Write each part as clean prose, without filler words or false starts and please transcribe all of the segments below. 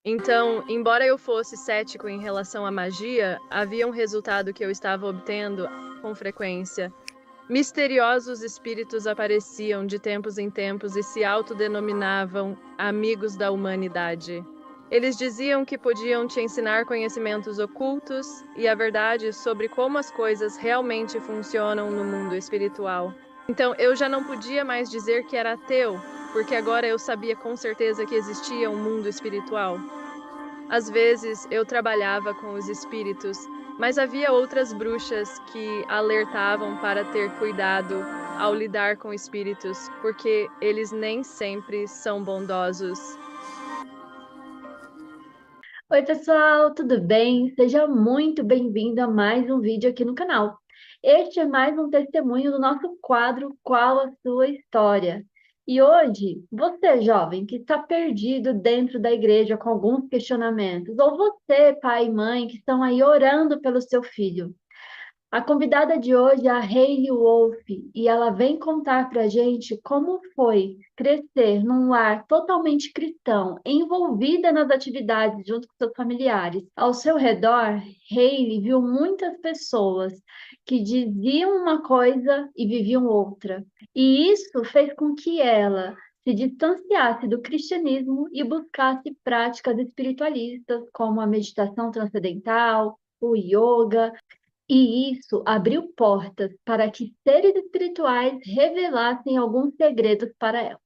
Então, embora eu fosse cético em relação à magia, havia um resultado que eu estava obtendo com frequência. Misteriosos espíritos apareciam de tempos em tempos e se autodenominavam amigos da humanidade. Eles diziam que podiam te ensinar conhecimentos ocultos e a verdade sobre como as coisas realmente funcionam no mundo espiritual. Então, eu já não podia mais dizer que era ateu, porque agora eu sabia com certeza que existia um mundo espiritual. Às vezes eu trabalhava com os espíritos, mas havia outras bruxas que alertavam para ter cuidado ao lidar com espíritos, porque eles nem sempre são bondosos. Oi, pessoal, tudo bem? Seja muito bem-vindo a mais um vídeo aqui no canal. Este é mais um testemunho do nosso quadro Qual a Sua História? E hoje, você, jovem, que está perdido dentro da igreja com alguns questionamentos, ou você, pai e mãe, que estão aí orando pelo seu filho, a convidada de hoje é a Hayley Wolf e ela vem contar para a gente como foi crescer num lar totalmente cristão, envolvida nas atividades junto com seus familiares. Ao seu redor, Hayley viu muitas pessoas que diziam uma coisa e viviam outra. E isso fez com que ela se distanciasse do cristianismo e buscasse práticas espiritualistas, como a meditação transcendental, o yoga, e isso abriu portas para que seres espirituais revelassem alguns segredos para ela.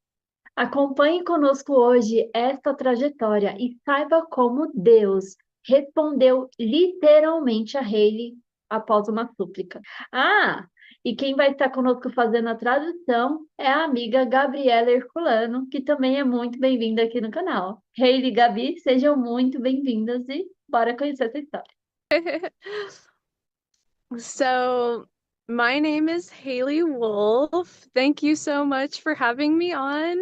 Acompanhe conosco hoje esta trajetória e saiba como Deus respondeu literalmente a Hayley após uma súplica. Ah, e quem vai estar conosco fazendo a tradução é a amiga Gabriela Herculano, que também é muito bem-vinda aqui no canal. Hayley e Gabi, sejam muito bem-vindas e bora conhecer essa história. So, my name is Haley Wolf. Thank you so much for having me on.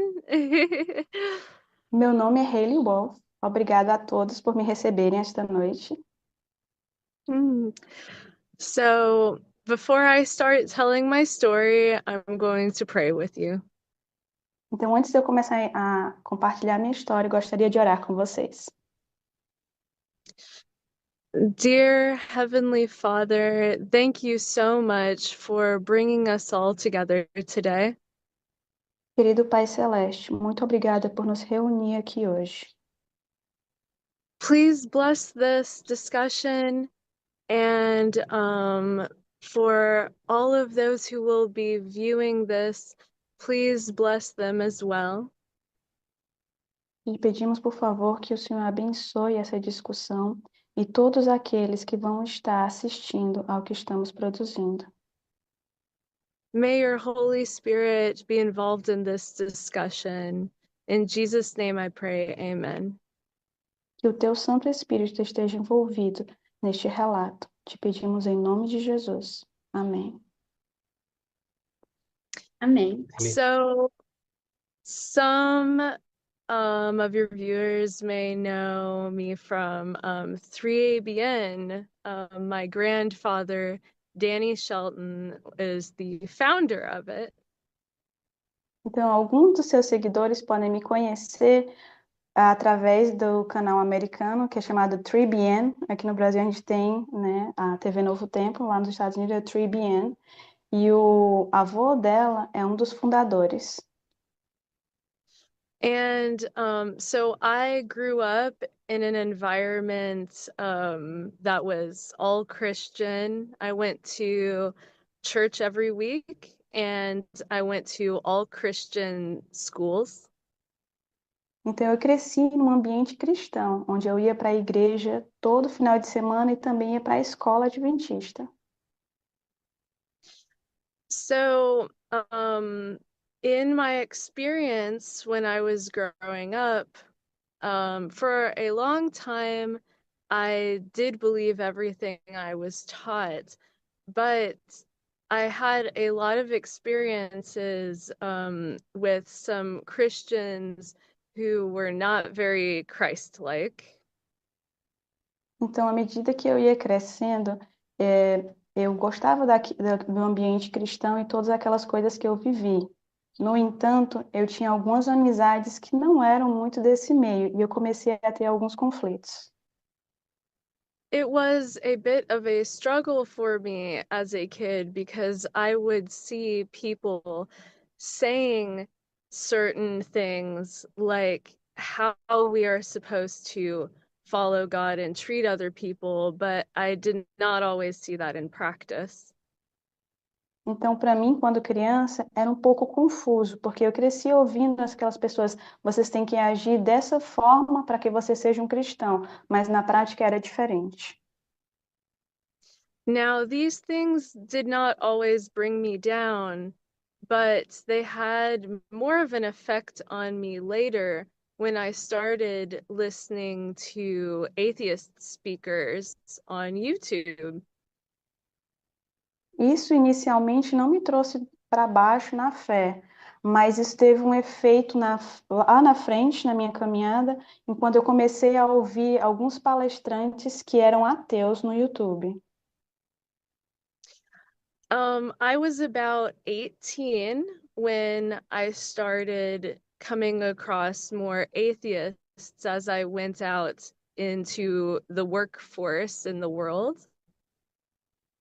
Meu nome é Hayley Wolf. Obrigada a todos por me receberem esta noite. Hmm. So, before I start telling my story, I'm going to pray with you. Então, antes de eu começar a compartilhar minha história, eu gostaria de orar com vocês. Dear Heavenly Father, thank you so much for bringing us all together today. Querido Pai Celeste, muito obrigada por nos reunir aqui hoje. Please bless this discussion and for all of those who will be viewing this, please bless them as well. E pedimos, por favor, que o Senhor abençoe essa discussão e todos aqueles que vão estar assistindo ao que estamos produzindo. May your Holy Spirit be involved in this discussion. In Jesus' name I pray, amen. Que o teu Santo Espírito esteja envolvido neste relato. Te pedimos em nome de Jesus. Amém. Amém. So, some of your viewers may know me from 3ABN. My grandfather, Danny Shelton, is the founder of it. Então, alguns dos seus seguidores podem me conhecer através do canal americano, que é chamado 3BN. Aqui no Brasil a gente tem, né, a TV Novo Tempo, lá nos Estados Unidos é 3BN. E o avô dela é um dos fundadores. And so I grew up in an environment that was all Christian. I went to church every week and I went to all Christian schools. Então, eu cresci num ambiente cristão, onde eu ia para a igreja todo final de semana e também ia para a escola adventista. So, in my experience when I was growing up, for a long time, I did believe everything I was taught, but I had a lot of experiences with some Christians who were not very Christ-like. Então, à medida que eu ia crescendo, eu gostava do ambiente cristão e todas aquelas coisas que eu vivi. No entanto, eu tinha algumas amizades que não eram muito desse meio e eu comecei a ter alguns conflitos. It was a bit of a struggle for me as a kid because I would see people saying certain things like how we are supposed to follow God and treat other people, but I did not always see that in practice. Então, para mim, quando criança, era um pouco confuso, porque eu cresci ouvindo aquelas pessoas, vocês têm que agir dessa forma para que você seja um cristão, mas na prática era diferente. Now, these things did not always bring me down, but they had more of an effect on me later when I started listening to atheist speakers on YouTube. Isso inicialmente não me trouxe para baixo na fé, mas isso teve um efeito lá na frente, na minha caminhada, enquanto eu comecei a ouvir alguns palestrantes que eram ateus no YouTube. I was about 18 when I started coming across more atheists as I went out into the workforce in the world.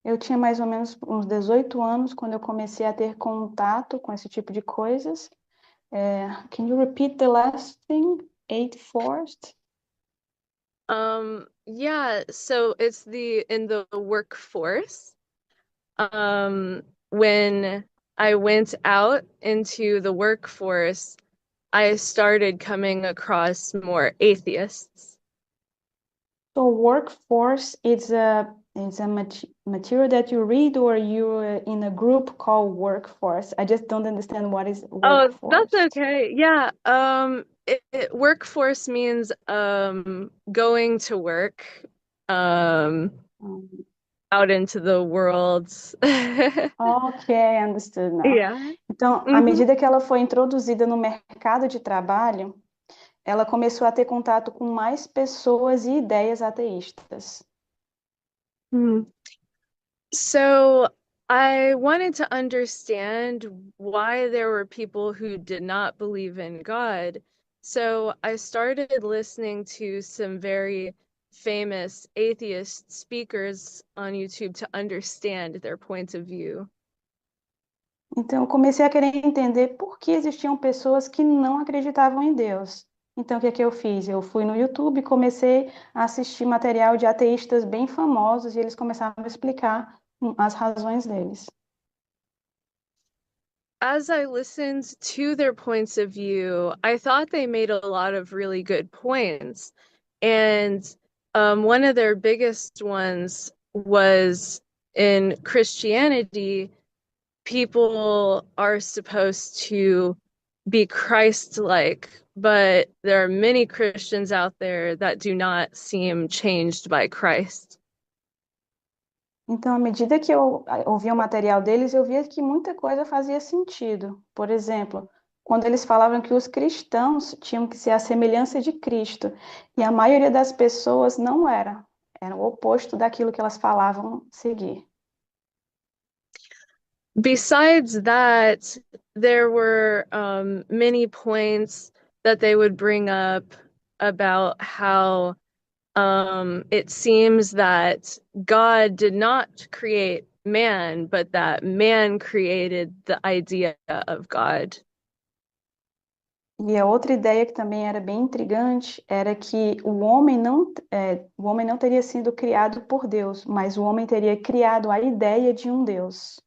Eu tinha mais ou menos uns 18 anos quando eu comecei a ter contato com esse tipo de coisas. Can you repeat the last thing? Eight forced? Yeah, so it's in the workforce. When I went out into the workforce, I started coming across more atheists. So workforce is a material that you read or you're in a group called workforce. I just don't understand what is Oh, that's workforce. okay. Yeah. Workforce means going to work um Um, out into the world. ok, I understood now. Yeah. Então, à Mhm. medida que ela foi introduzida no mercado de trabalho, ela começou a ter contato com mais pessoas e ideias ateístas. Mhm. So I wanted to understand why there were people who did not believe in God. So I started listening to some very famous atheist speakers on YouTube to understand their points of view. Então, eu comecei a querer entender por que existiam pessoas que não acreditavam em Deus. Então, o que é que eu fiz? Eu fui no YouTube e comecei a assistir material de ateístas bem famosos e eles começaram a explicar as razões deles. As I listened to their points of view, I thought they made a lot of really good points. And one of their biggest ones was in Christianity, people are supposed to be Christ-like, but there are many Christians out there that do not seem changed by Christ. Então, à medida que eu ouvia o material deles, eu via que muita coisa fazia sentido. Por exemplo, quando eles falavam que os cristãos tinham que ser a semelhança de Cristo, e a maioria das pessoas não era o oposto daquilo que elas falavam seguir. Besides that, there were many points that they would bring up about how it seems that God did not create man, but that man created the idea of God. E a outra ideia que também era bem intrigante era que o homem não teria sido criado por Deus, mas o homem teria criado a ideia de um Deus.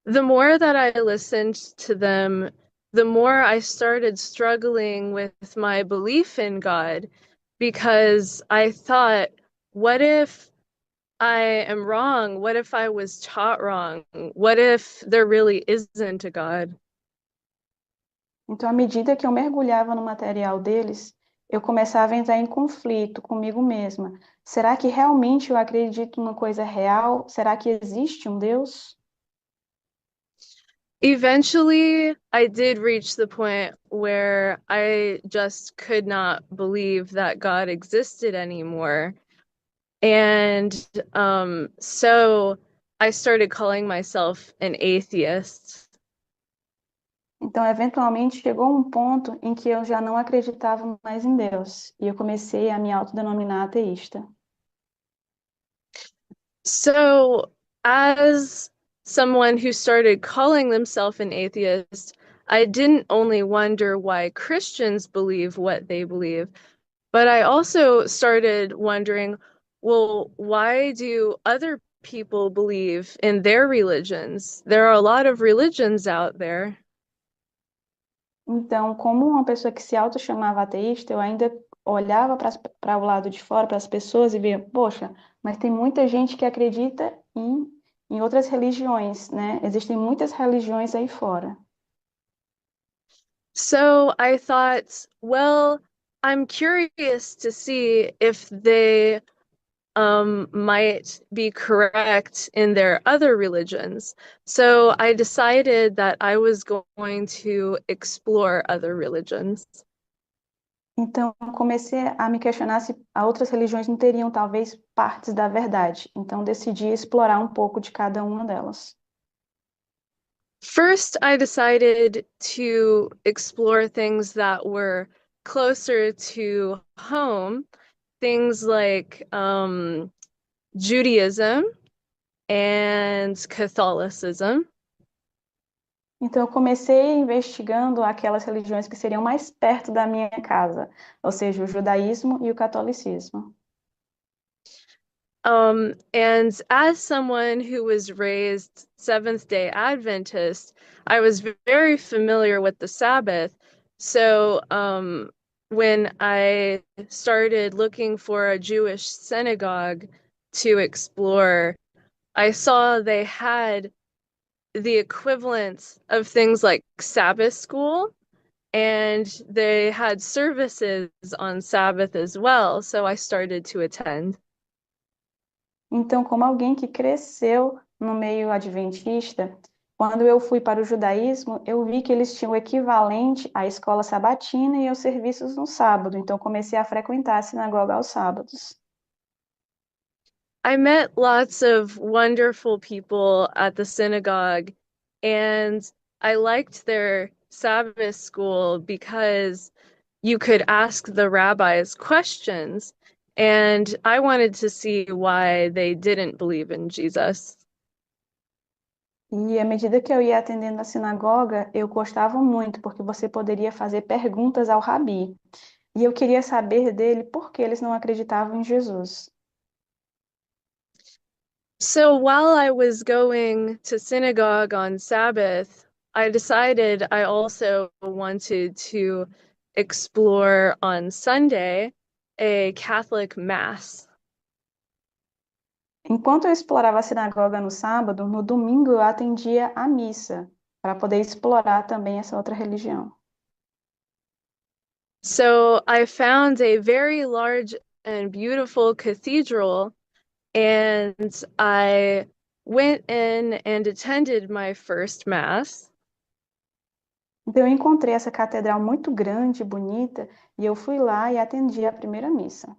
The more that I listened to them, the more I started struggling with my belief in God because I thought, what if I am wrong? What if I was taught wrong? What if there really isn't a God? Então, à medida que eu mergulhava no material deles, eu começava a entrar em conflito comigo mesma. Será que realmente eu acredito numa coisa real? Será que existe um Deus? Eventually, I did reach the point where I just could not believe that God existed anymore. And so I started calling myself an atheist. Então, eventualmente, chegou um ponto em que eu já não acreditava mais em Deus, e eu comecei a me autodenominar ateísta. So, as someone who started calling themselves an atheist, I didn't only wonder why Christians believe what they believe, but I also started wondering, well, why do other people believe in their religions? There are a lot of religions out there. Então, como uma pessoa que se auto-chamava ateísta, eu ainda olhava para o lado de fora, para as pessoas, e via, poxa, mas tem muita gente que acredita em outras religiões, né? Existem muitas religiões aí fora. So I thought, well, I'm curious to see if they might be correct in their other religions. So I decided that I was going to explore other religions. Então, eu comecei a me questionar se as outras religiões não teriam, talvez, partes da verdade. Então, decidi explorar um pouco de cada uma delas. First, I decided to explore things that were closer to home, things like Judaism and Catholicism. Então, eu comecei investigando aquelas religiões que seriam mais perto da minha casa, ou seja, o judaísmo e o catolicismo. And as someone who was raised Seventh-day Adventist, I was very familiar with the Sabbath. So, when I started looking for a Jewish synagogue to explore, I saw they had the equivalent of things like Sabbath school, and they had services on Sabbath as well. So I started to attend. Então, como alguém que cresceu no meio adventista, quando eu fui para o judaísmo, eu vi que eles tinham o equivalente à escola sabatina e aos serviços no sábado. Então, comecei a frequentar a sinagoga aos sábados. I met lots of wonderful people at the synagogue, and I liked their Sabbath school because you could ask the rabbis questions, and I wanted to see why they didn't believe in Jesus. E à medida que eu ia atendendo a sinagoga, eu gostava muito, porque você poderia fazer perguntas ao rabi. E eu queria saber dele por que eles não acreditavam em Jesus. So while I was going to synagogue on Sabbath, I decided I also wanted to explore on Sunday a Catholic Mass. Enquanto eu explorava a sinagoga no sábado, no domingo eu atendia a missa, para poder explorar também essa outra religião. So I found a very large and beautiful cathedral, and I went in and attended my first Mass. Então eu encontrei essa catedral muito grande, e bonita, e eu fui lá e atendi a primeira missa.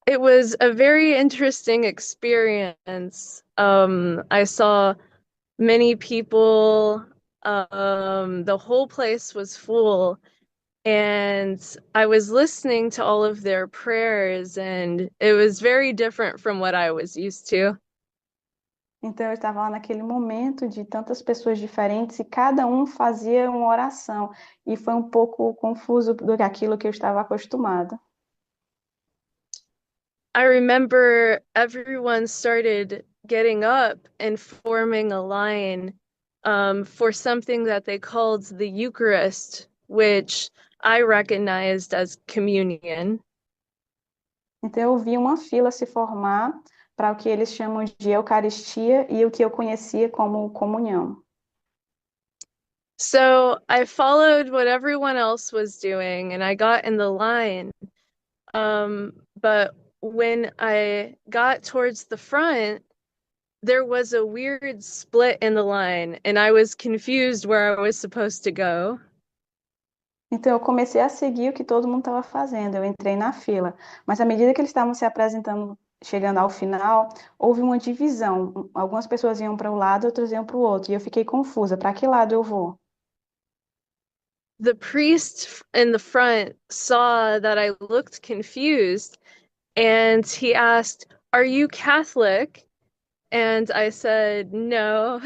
It was a very interesting experience. I saw many people, the whole place was full, and I was listening to all of their prayers, and it was very different from what I was used to. Então eu estava lá naquele momento de tantas pessoas diferentes e cada um fazia uma oração, e foi um pouco confuso do que aquilo que eu estava acostumada. I remember everyone started getting up and forming a line for something that they called the Eucharist, which I recognized as communion. Então eu vi uma fila se formar para o que eles chamam de Eucaristia e o que eu conhecia como comunhão. So I followed what everyone else was doing and I got in the line. But when I got towards the front, there was a weird split in the line and I was confused where I was supposed to go. Então eu comecei a seguir o que todo mundo estava fazendo, eu entrei na fila, mas à medida que eles estavam se apresentando chegando ao final, houve uma divisão. Algumas pessoas iam para um lado, outras iam para o outro. E eu fiquei confusa. Para que lado eu vou? The priest in the front saw that I looked confused and he asked, "Are you Catholic?" And I said, "No."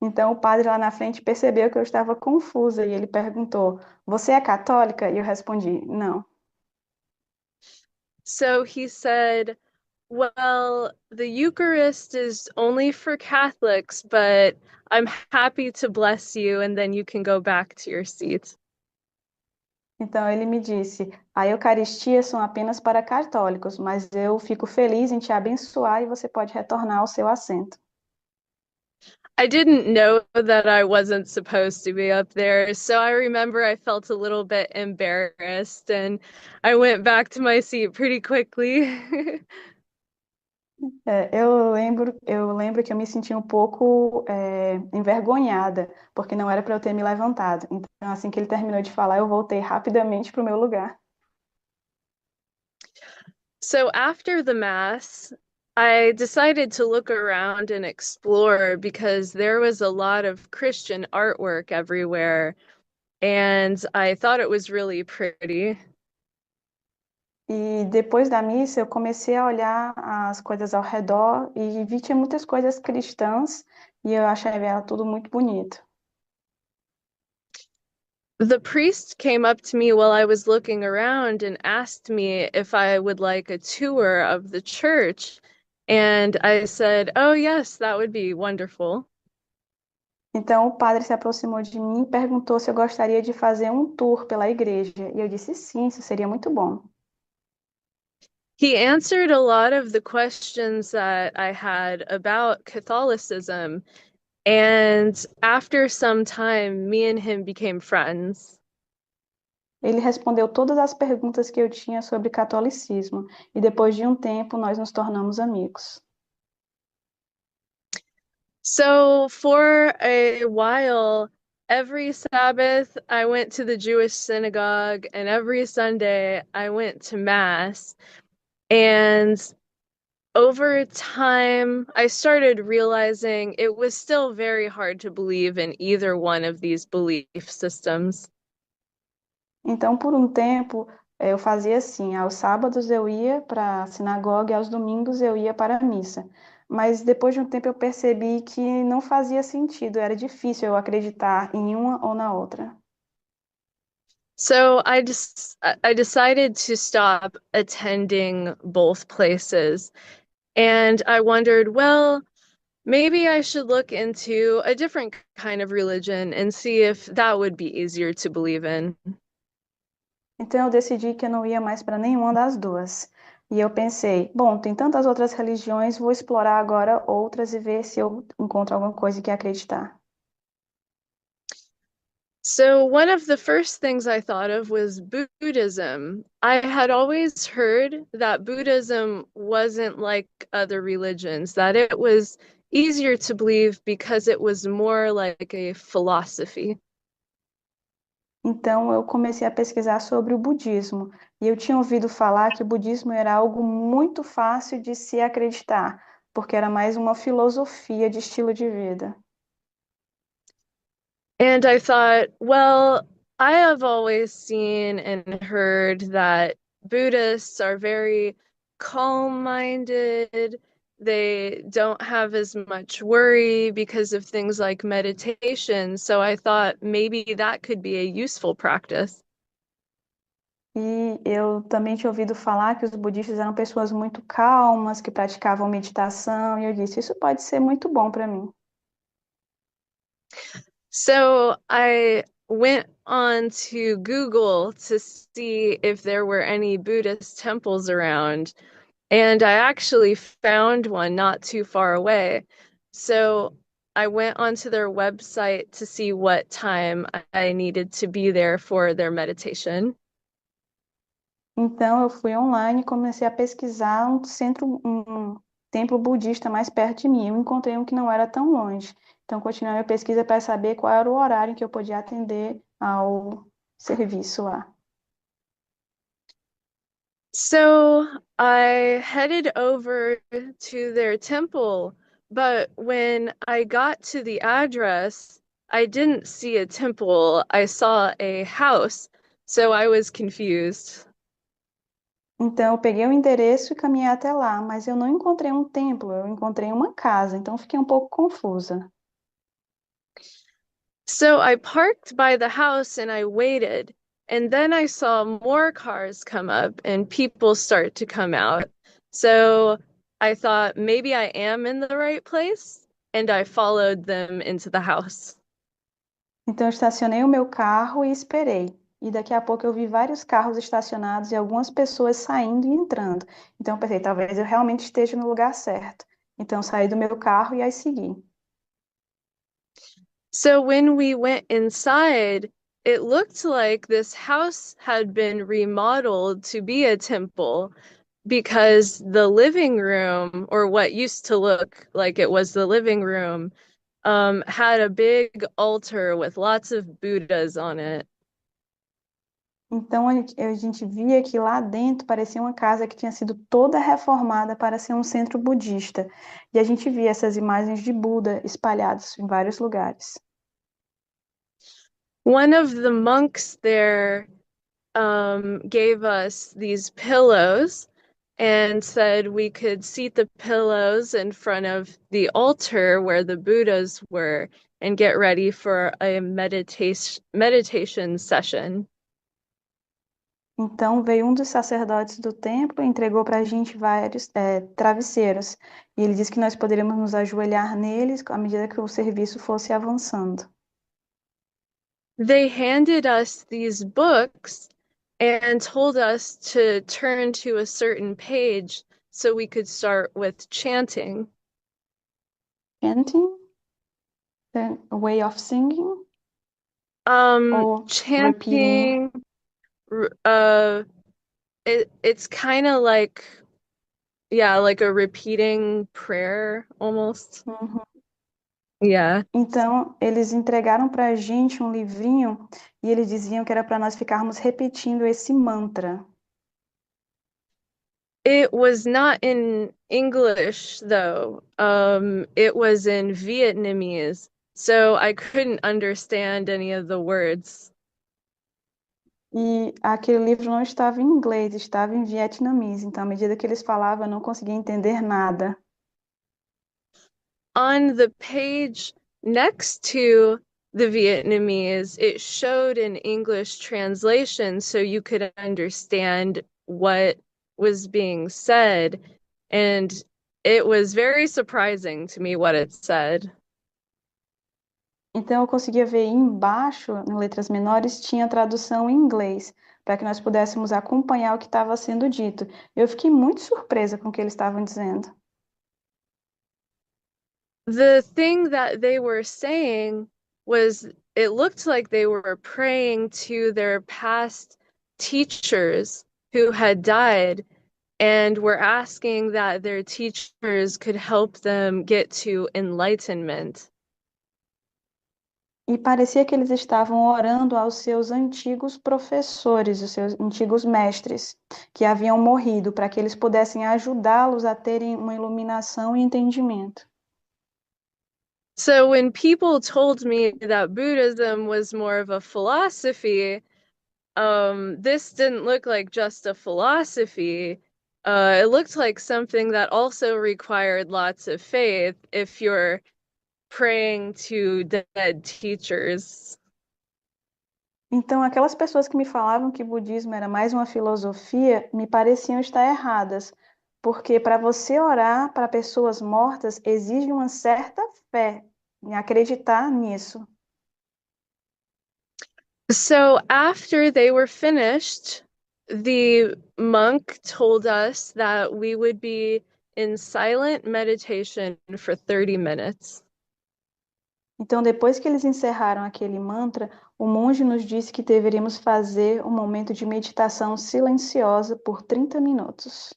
Então o padre lá na frente percebeu que eu estava confusa e ele perguntou: Você é católica? E eu respondi: Não. So he said, "Well, the Eucharist is only for Catholics, but I'm happy to bless you, and then you can go back to your seat." Então ele me disse: A Eucaristia são apenas para católicos, mas eu fico feliz em te abençoar e você pode retornar ao seu assento. I didn't know that I wasn't supposed to be up there, so I remember I felt a little bit embarrassed and I went back to my seat pretty quickly. Eu lembro que eu me senti um pouco envergonhada, porque não era para eu ter me levantado. Então, assim que ele terminou de falar, eu voltei rapidamente para o meu lugar. So after the mass, I decided to look around and explore because there was a lot of Christian artwork everywhere, and I thought it was really pretty. E depois da missa, eu comecei a olhar as coisas ao redor e vi que tinha muitas coisas cristãs e eu achei ela tudo muito bonito. The priest came up to me while I was looking around and asked me if I would like a tour of the church. And I said, "Oh, yes, that would be wonderful." Então o padre se aproximou de mim e perguntou se eu gostaria de fazer um tour pela igreja. E eu disse sim, isso seria muito bom. He answered a lot of the questions that I had about Catholicism. And after some time, me and him became friends. Ele respondeu todas as perguntas que eu tinha sobre catolicismo e depois de um tempo nós nos tornamos amigos. So for a while, every Sabbath, I went to the Jewish synagogue, and every Sunday, I went to Mass. And over time, I started realizing it was still very hard to believe in either one of these belief systems. Então, por um tempo, eu fazia assim: aos sábados eu ia para a sinagoga e aos domingos eu ia para a missa. Mas depois de um tempo eu percebi que não fazia sentido, era difícil eu acreditar em uma ou na outra. So I decided to stop attending both places. And I wondered, well, maybe I should look into a different kind of religion and see if that would be easier to believe in. Então eu decidi que eu não ia mais para nenhuma das duas. E eu pensei, bom, tem tantas outras religiões, vou explorar agora outras e ver se eu encontro alguma coisa que acreditar. So, one of the first things I thought of was Buddhism. I had always heard that Buddhism wasn't like other religions, that it was easier to believe because it was more like a philosophy. Então eu comecei a pesquisar sobre o budismo e eu tinha ouvido falar que o budismo era algo muito fácil de se acreditar, porque era mais uma filosofia de estilo de vida. And I thought, well, I have always seen and heard that Buddhists are very calm-minded. They don't have as much worry because of things like meditation. So I thought maybe that could be a useful practice. E eu também tinha ouvido falar que os budistas eram pessoas muito calmas, que praticavam meditação, e eu disse, isso pode ser muito bom para mim. So I went on to Google to see if there were any Buddhist temples around. And I actually found one not too far away. So I went onto their website to see what time I needed to be there for their meditation. Então eu fui online e comecei a pesquisar um templo budista mais perto de mim. Eu encontrei um que não era tão longe. Então continuei a pesquisa para saber qual era o horário em que eu podia atender ao serviço lá. So I headed over to their temple, but when I got to the address, I didn't see a temple. I saw a house, so I was confused. Então, eu peguei o endereço e caminhei até lá, mas eu não encontrei um templo, eu encontrei uma casa, então fiquei um pouco confusa. So I parked by the house and I waited, and then I saw more cars come up and people start to come out. So I thought maybe I am in the right place, and I followed them into the house. Então, eu estacionei o meu carro e esperei. E daqui a pouco eu vi vários carros estacionados e algumas pessoas saindo e entrando. Então, eu pensei, talvez eu realmente esteja no lugar certo. Então, eu saí do meu carro e aí segui. So when we went inside, it looked like this house had been remodeled to be a temple because the living room, or what used to look like it was the living room, had a big altar with lots of Buddhas on it. Então, a gente via que lá dentro parecia uma casa que tinha sido toda reformada para ser um centro budista. E a gente via essas imagens de Buda espalhadas em vários lugares. One of the monks there gave us these pillows and said we could seat the pillows in front of the altar where the Buddhas were and get ready for a meditation session. Então, veio um dos sacerdotes do templo e entregou para a gente vários travesseiros. E ele disse que nós poderíamos nos ajoelhar neles à medida que o serviço fosse avançando. They handed us these books and told us to turn to a certain page so we could start with chanting. Chanting, a way of singing, or repeating. Chanting, uh, it's kind of like, yeah, like a repeating prayer almost. Uhum. Yeah. Então, eles entregaram para a gente um livrinho e eles diziam que era para nós ficarmos repetindo esse mantra. It was not in English though. It was in Vietnamese, so I couldn't understand any of the words. E aquele livro não estava em inglês, estava em vietnamita. Então, à medida que eles falavam, eu não conseguia entender nada. On the page next to the Vietnamese, it showed an English translation so you could understand what was being said. And it was very surprising to me what it said. Então, eu conseguia ver embaixo, em letras menores, tinha tradução em inglês, para que nós pudéssemos acompanhar o que estava sendo dito. Eu fiquei muito surpresa com o que eles estavam dizendo. The thing that they were saying was it looked like they were praying to their past teachers who had died and were asking that their teachers could help them get to enlightenment. E parecia que eles estavam orando aos seus antigos professores, os seus antigos mestres, que haviam morrido, para que eles pudessem ajudá-los a terem uma iluminação e entendimento. So when people told me that Buddhism was more of a philosophy, this didn't look like just a philosophy. It looked like something that also required lots of faith if you're praying to dead teachers. Então, aquelas pessoas que me falavam que o budismo era mais uma filosofia, me pareciam estar erradas, porque para você orar para pessoas mortas exige uma certa fé em acreditar nisso. So after they were finished, the monk told us that we would be in silent meditation for 30 minutes. Então, depois que eles encerraram aquele mantra, o monge nos disse que deveríamos fazer um momento de meditação silenciosa por 30 minutos.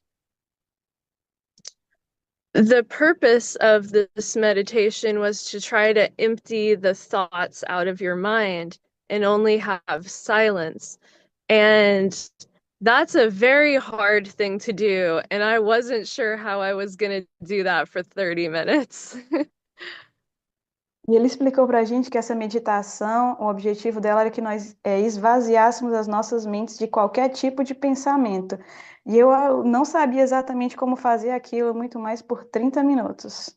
The purpose of this meditation was to try to empty the thoughts out of your mind and only have silence. And That's a very hard thing to do, and I wasn't sure how I was gonna do that for 30 minutes. E ele explicou para a gente que essa meditação, o objetivo dela era que nós esvaziássemos as nossas mentes de qualquer tipo de pensamento. E eu não sabia exatamente como fazer aquilo, muito mais por 30 minutos.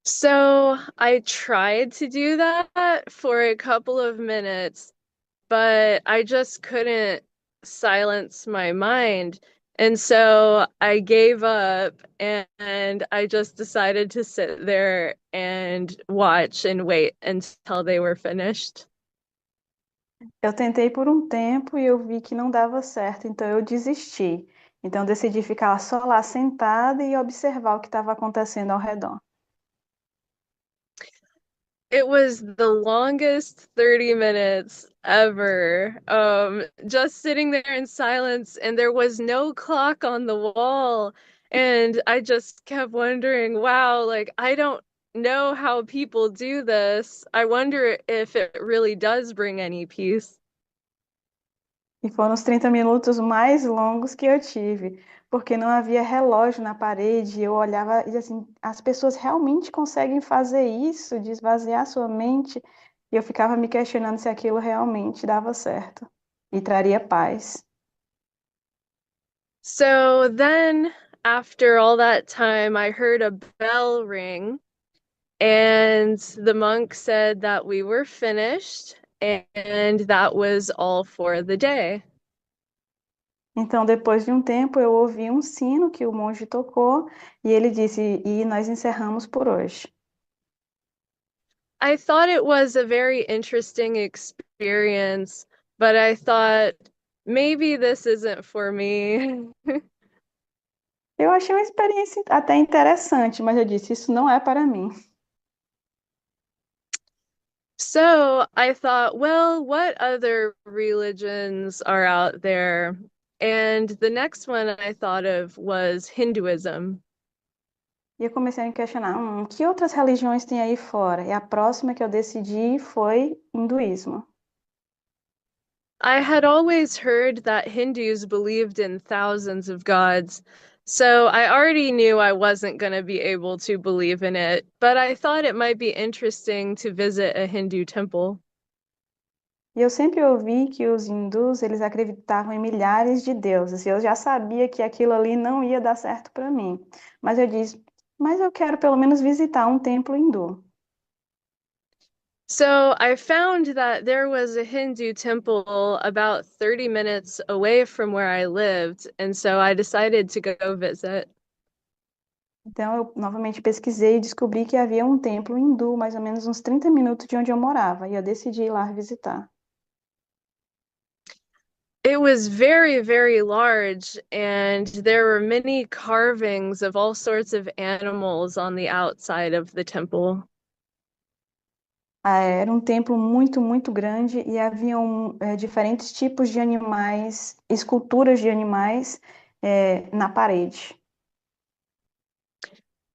So I tried to do that for a couple of minutes, but I just couldn't silence my mind. And so I gave up and I just decided to sit there and watch and wait until they were finished. Eu tentei por um tempo e eu vi que não dava certo, então eu desisti. Então eu decidi ficar só lá sentada e observar o que estava acontecendo ao redor. It was the longest 30 minutes ever. Just sitting there in silence, and there was no clock on the wall. And I just kept wondering, wow, like, I don't know how people do this. I wonder if it really does bring any peace. E foram os 30 minutos mais longos que eu tive, porque não havia relógio na parede. Eu olhava e assim, as pessoas realmente conseguem fazer isso, de esvaziar sua mente. E eu ficava me questionando se aquilo realmente dava certo e traria paz. So then, after all that time, I heard a bell ring. And the monk said that we were finished, and that was all for the day. Então, depois de um tempo, eu ouvi um sino que o monge tocou e ele disse: E nós encerramos por hoje. I thought it was a very interesting experience, but I thought maybe this isn't for me. Eu achei uma experiência até interessante, mas eu disse: Isso não é para mim. So I thought, well, what other religions are out there? And the next one I thought of was Hinduism. E eu comecei a me questionar: que outras religiões tem aí fora? E a próxima que eu decidi foi hinduísmo. I had always heard that Hindus believed in thousands of gods, so I already knew I wasn't going to be able to believe in it, but I thought it might be interesting to visit a Hindu temple. E eu sempre ouvi que os hindus, eles acreditavam em milhares de deuses, e eu já sabia que aquilo ali não ia dar certo para mim. Mas eu disse: Mas eu quero pelo menos visitar um templo hindu. So I found that there was a Hindu temple about 30 minutes away from where I lived, and so I decided to go visit. Então, eu novamente pesquisei e descobri que havia um templo hindu, mais ou menos uns 30 minutos de onde eu morava, e eu decidi ir lá visitar. It was very, very large, and there were many carvings of all sorts of animals on the outside of the temple. Era um templo muito, muito grande e haviam diferentes tipos de animais, esculturas de animais, na parede.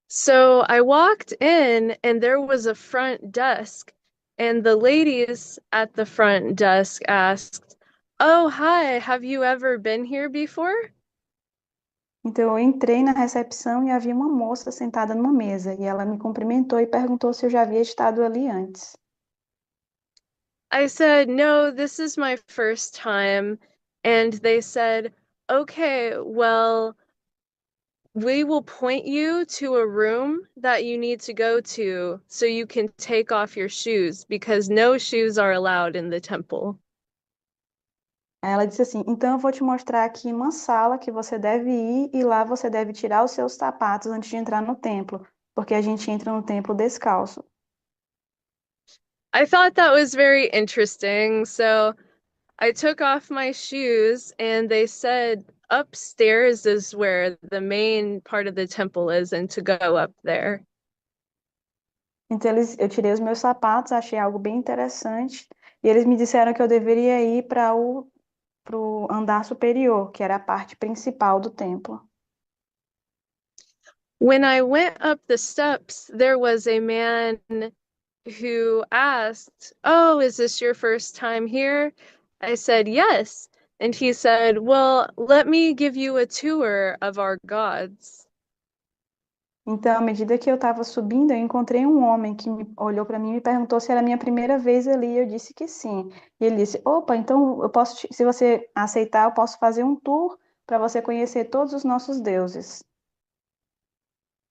So I walked in, and there was a front desk, and the ladies at the front desk asked, "Oh, hi, have you ever been here before?" Então, eu entrei na recepção e havia uma moça sentada numa mesa, e ela me cumprimentou e perguntou se eu já havia estado ali antes. I said, "No, this is my first time." And they said, "Okay, well, we will point you to a room that you need to go to so you can take off your shoes because no shoes are allowed in the temple." Aí ela disse assim: Então eu vou te mostrar aqui uma sala que você deve ir e lá você deve tirar os seus sapatos antes de entrar no templo, porque a gente entra no templo descalço. I thought that was very interesting. So I took off my shoes and they said upstairs is where the main part of the temple is and to go up there. Então eu tirei os meus sapatos, achei algo bem interessante, e eles me disseram que eu deveria ir para o andar superior, que era a parte principal do templo. When I went up the steps, there was a man who asked, "Oh, is this your first time here?" I said, "Yes." And he said, "Well, let me give you a tour of our gods." Então, à medida que eu estava subindo, eu encontrei um homem que olhou para mim e me perguntou se era a minha primeira vez ali. Eu disse que sim. E ele disse: Opa, então eu posso, se você aceitar, eu posso fazer um tour para você conhecer todos os nossos deuses.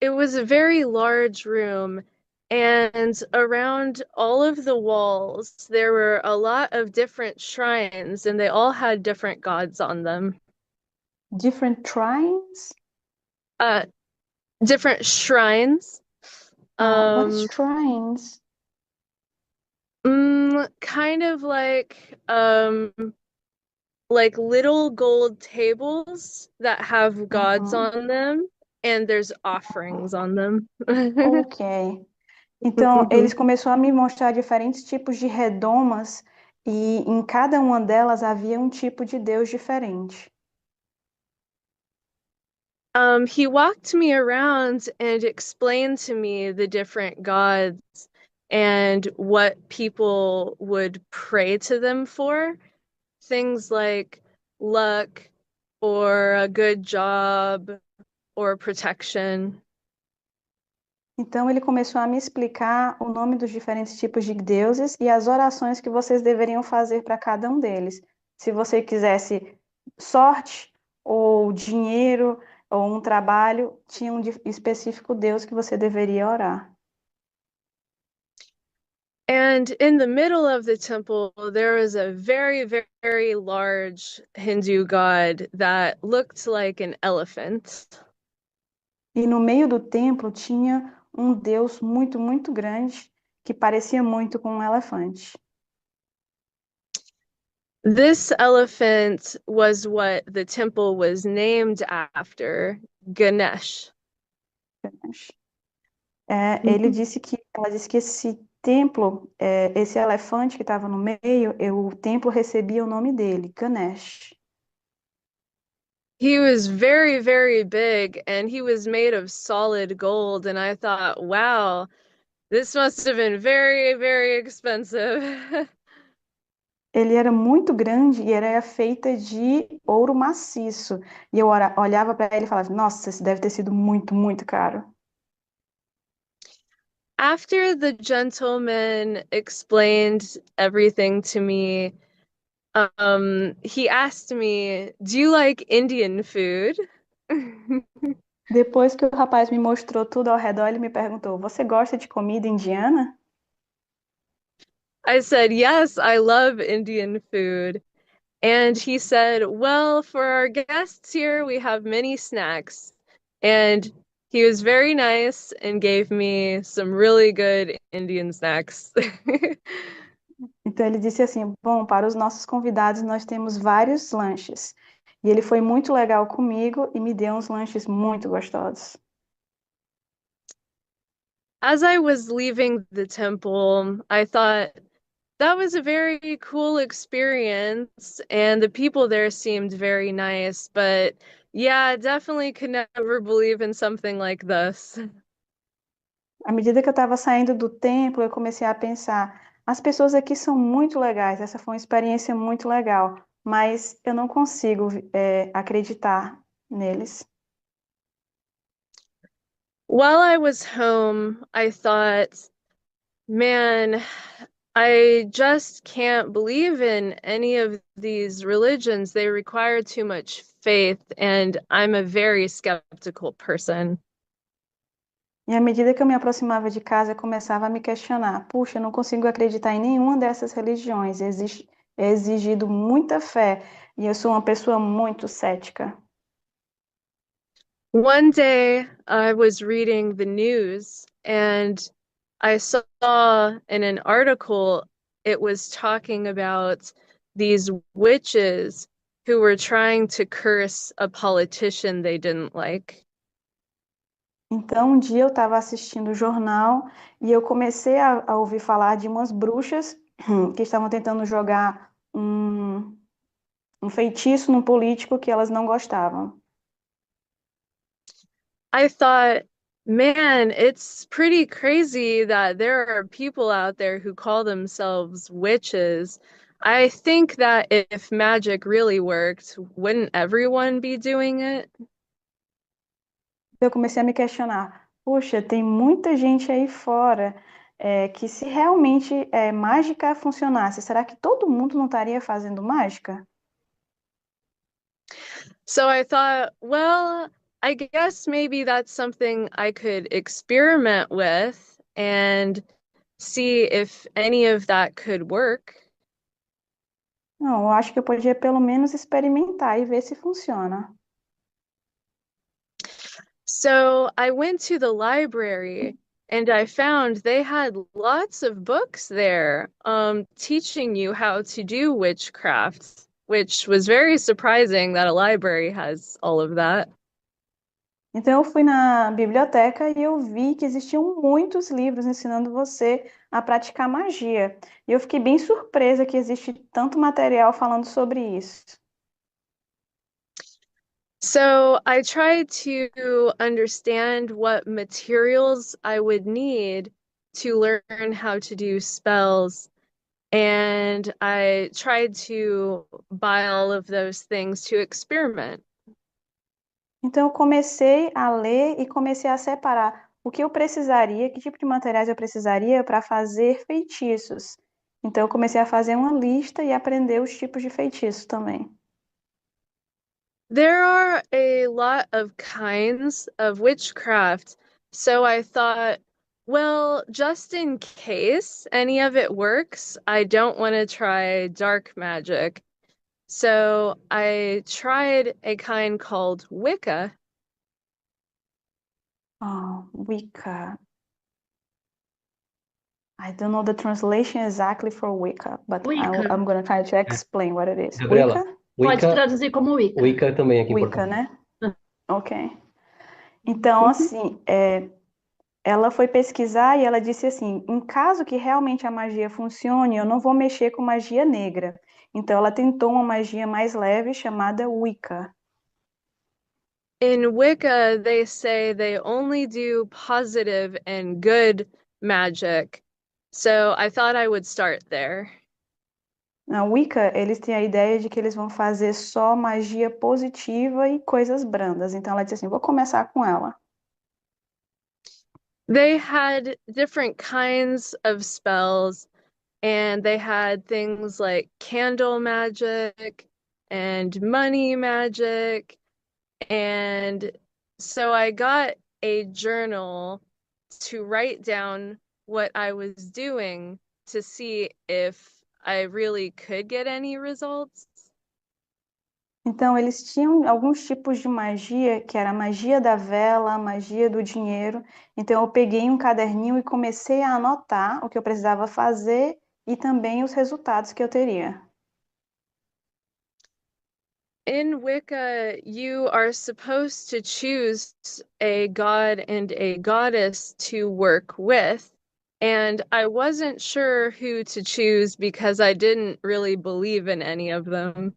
It was a very large room, and around all of the walls, there were a lot of different shrines, and they all had different gods on them. Different shrines? Uh, Different shrines. What is Um, shrines? Kind of like little gold tables that have gods Uhum. on them, and there's offerings on them. Ok. Então, eles começaram a me mostrar diferentes tipos de redomas e em cada uma delas havia um tipo de Deus diferente. He walked me around and explained to me the different gods and what people would pray to them for. Things like luck or a good job or protection. Então, ele começou a me explicar o nome dos diferentes tipos de deuses e as orações que vocês deveriam fazer para cada um deles. Se você quisesse sorte, ou dinheiro, ou um trabalho, tinha um específico Deus que você deveria orar. And in the middle of the temple, there was a very, very large Hindu god that looked like an elephant. E no meio do templo tinha um Deus muito, muito grande que parecia muito com um elefante. This elephant was what the temple was named after, Ganesh. Ele disse que, ela disse que esse templo, esse elefante que estava no meio, o templo recebia o nome dele, Ganesh. He was very, very big and he was made of solid gold. And I thought, wow, this must have been very, very expensive. Ele era muito grande e era feita de ouro maciço. E eu olhava para ele e falava, nossa, isso deve ter sido muito, muito caro. After the gentleman explained everything to me, he asked me, "Do you like Indian food?" Depois que o rapaz me mostrou tudo ao redor, ele me perguntou, você gosta de comida indiana? I said, "Yes, I love Indian food." And he said, "Well, for our guests here, we have many snacks." And he was very nice and gave me some really good Indian snacks. Então ele disse assim: Bom, para os nossos convidados nós temos vários lanches. E ele foi muito legal comigo e me deu uns lanches muito gostosos. As I was leaving the temple, I thought that was a very cool experience, and the people there seemed very nice, but yeah, definitely could never believe in something like this. À medida que eu estava saindo do templo, eu comecei a pensar: as pessoas aqui são muito legais, essa foi uma experiência muito legal, mas eu não consigo, acreditar neles. While I was home, I thought, man, I just can't believe in any of these religions. They require too much faith, and I'm a very skeptical person. E à medida que eu me aproximava de casa, eu começava a me questionar: puxa, eu não consigo acreditar em nenhuma dessas religiões, é exigido muita fé, e eu sou uma pessoa muito cética. One day I was reading the news and I saw in an article it was talking about these witches who were trying to curse a politician they didn't like. Então, um dia eu estava assistindo o jornal e eu comecei a ouvir falar de umas bruxas que estavam tentando jogar um feitiço num político que elas não gostavam. I thought, man, it's pretty crazy that there are people out there who call themselves witches. I think that if magic really worked, wouldn't everyone be doing it? Eu comecei a me questionar, puxa, tem muita gente aí fora que se realmente mágica funcionasse, será que todo mundo não estaria fazendo mágica? So I thought, well, I guess maybe that's something I could experiment with and see if any of that could work. Não, eu acho que eu podia pelo menos experimentar e ver se funciona. So I went to the library and I found they had lots of books there, teaching you how to do witchcraft, which was very surprising that a library has all of that. Então eu fui na biblioteca e eu vi que existiam muitos livros ensinando você a praticar magia. E eu fiquei bem surpresa que existe tanto material falando sobre isso. So I tried to understand what materials I would need to learn how to do spells, and I tried to buy all of those things to experiment. Então eu comecei a ler e comecei a separar o que eu precisaria, que tipo de materiais eu precisaria para fazer feitiços. Então eu comecei a fazer uma lista e aprender os tipos de feitiços também. There are a lot of kinds of witchcraft, so I thought, well, just in case any of it works, I don't want to try dark magic. So I tried a kind called Wicca. Oh, Wicca. I don't know the translation exactly for Wicca, but Wicca. I'm gonna try to É, explain what it is. Gabriela, Wicca? Pode Wicca, traduzir como Wicca. Wicca também aqui em Wicca, Portugal. né? Ok. Então, Mhm. assim, ela foi pesquisar e ela disse assim: em caso que realmente a magia funcione, eu não vou mexer com magia negra. Então, ela tentou uma magia mais leve chamada Wicca. In Wicca, they say they only do positive and good magic. So I thought I would start there. Na Wicca, eles têm a ideia de que eles vão fazer só magia positiva e coisas brandas. Então, ela disse assim: vou começar com ela. They had different kinds of spells, and they had things like candle magic and money magic. And so I got a journal to write down what I was doing to see if I really could get any results. Então, eles tinham alguns tipos de magia, que era a magia da vela, a magia do dinheiro. Então, eu peguei um caderninho e comecei a anotar o que eu precisava fazer e também os resultados que eu teria. In Wicca, you are supposed to choose a god and a goddess to work with. And I wasn't sure who to choose because I didn't really believe in any of them.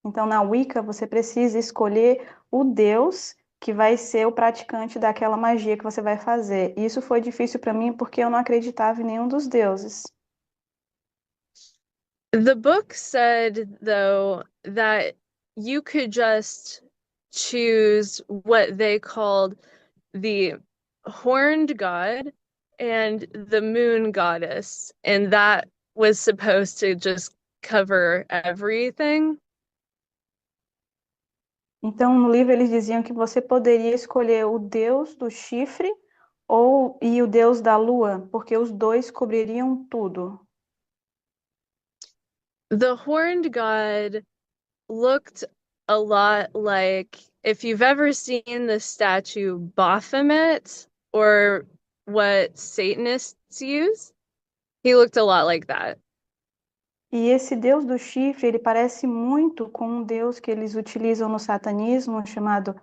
Então, na Wicca, você precisa escolher o deus que vai ser o praticante daquela magia que você vai fazer. E isso foi difícil para mim porque eu não acreditava em nenhum dos deuses. The book said, though, that you could just choose what they called the horned god and the moon goddess, and that was supposed to just cover everything. Então, no livro eles diziam que você poderia escolher o deus do chifre e o deus da lua, porque os dois cobririam tudo. The horned god looked a lot like if you've ever seen the statue Baphomet or what Satanists use, he looked a lot like that. E esse deus do chifre, ele parece muito com um deus que eles utilizam no satanismo chamado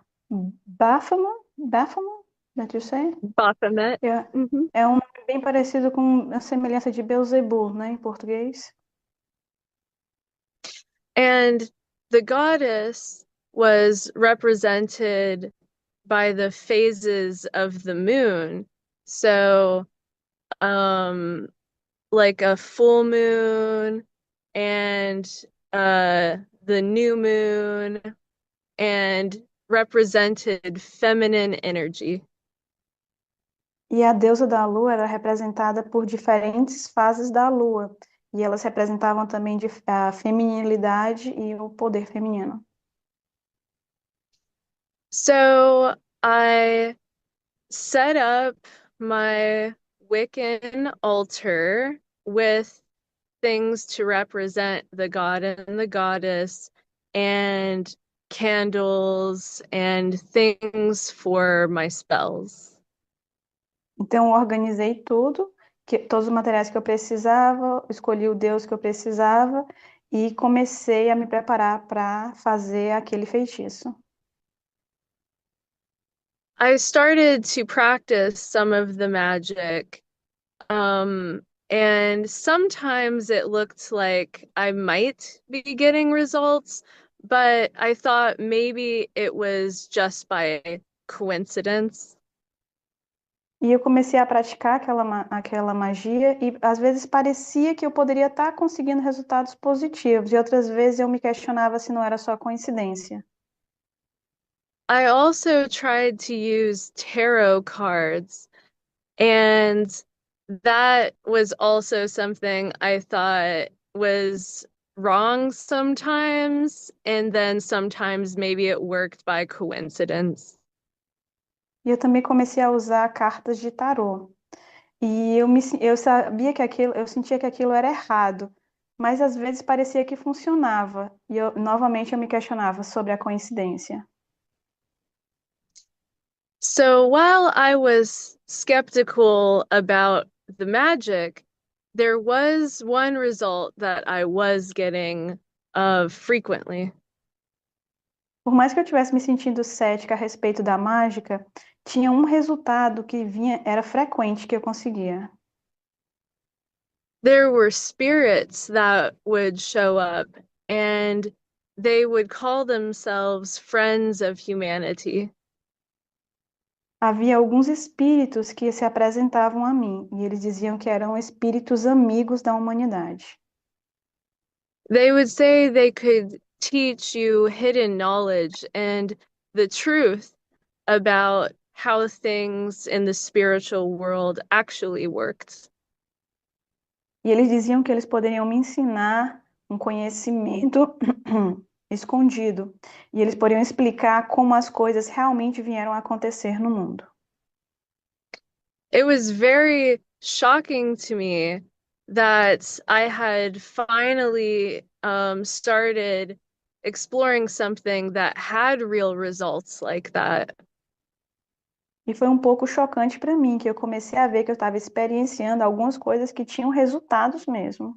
Baphomet. Baphomet? That you say? Baphomet. É, Mhm. é um nome bem parecido com a semelhança de Beelzebub, né, em português. And the goddess was represented by the phases of the moon. So, like a full moon and the new moon and represented feminine energy. E a deusa da lua era representada por diferentes fases da lua, e elas representavam também a feminilidade e o poder feminino. So I set up my Wiccan altar with things to represent the god and the goddess, and candles and things for my spells. Então, eu organizei tudo, todos os materiais que eu precisava, escolhi o deus que eu precisava e comecei a me preparar para fazer aquele feitiço. I started to practice some of the magic, and sometimes it looked like I might be getting results, but I thought maybe it was just by coincidence. E eu comecei a praticar aquela magia e às vezes parecia que eu poderia estar conseguindo resultados positivos, e outras vezes eu me questionava se não era só coincidência. I also tried to use tarot cards, and that was also something I thought was wrong sometimes, and then sometimes maybe it worked by coincidence. E eu também comecei a usar cartas de tarô. E eu sabia que eu sentia que aquilo era errado, mas às vezes parecia que funcionava. E novamente eu me questionava sobre a coincidência. So while I was skeptical about the magic, there was one result that I was getting frequently. Por mais que eu tivesse me sentindo cética a respeito da mágica, tinha um resultado que era frequente que eu conseguia. There were spirits that would show up, and they would call themselves friends of humanity. Havia alguns espíritos que se apresentavam a mim, e eles diziam que eram espíritos amigos da humanidade. They would say they could teach you hidden knowledge and the truth about how things in the spiritual world actually worked. E eles diziam que eles poderiam me ensinar um conhecimento escondido, e eles poderiam explicar como as coisas realmente vieram a acontecer no mundo. It was very shocking to me that I had finally started exploring something that had real results like that. E foi um pouco chocante para mim, que eu comecei a ver que eu estava experienciando algumas coisas que tinham resultados mesmo.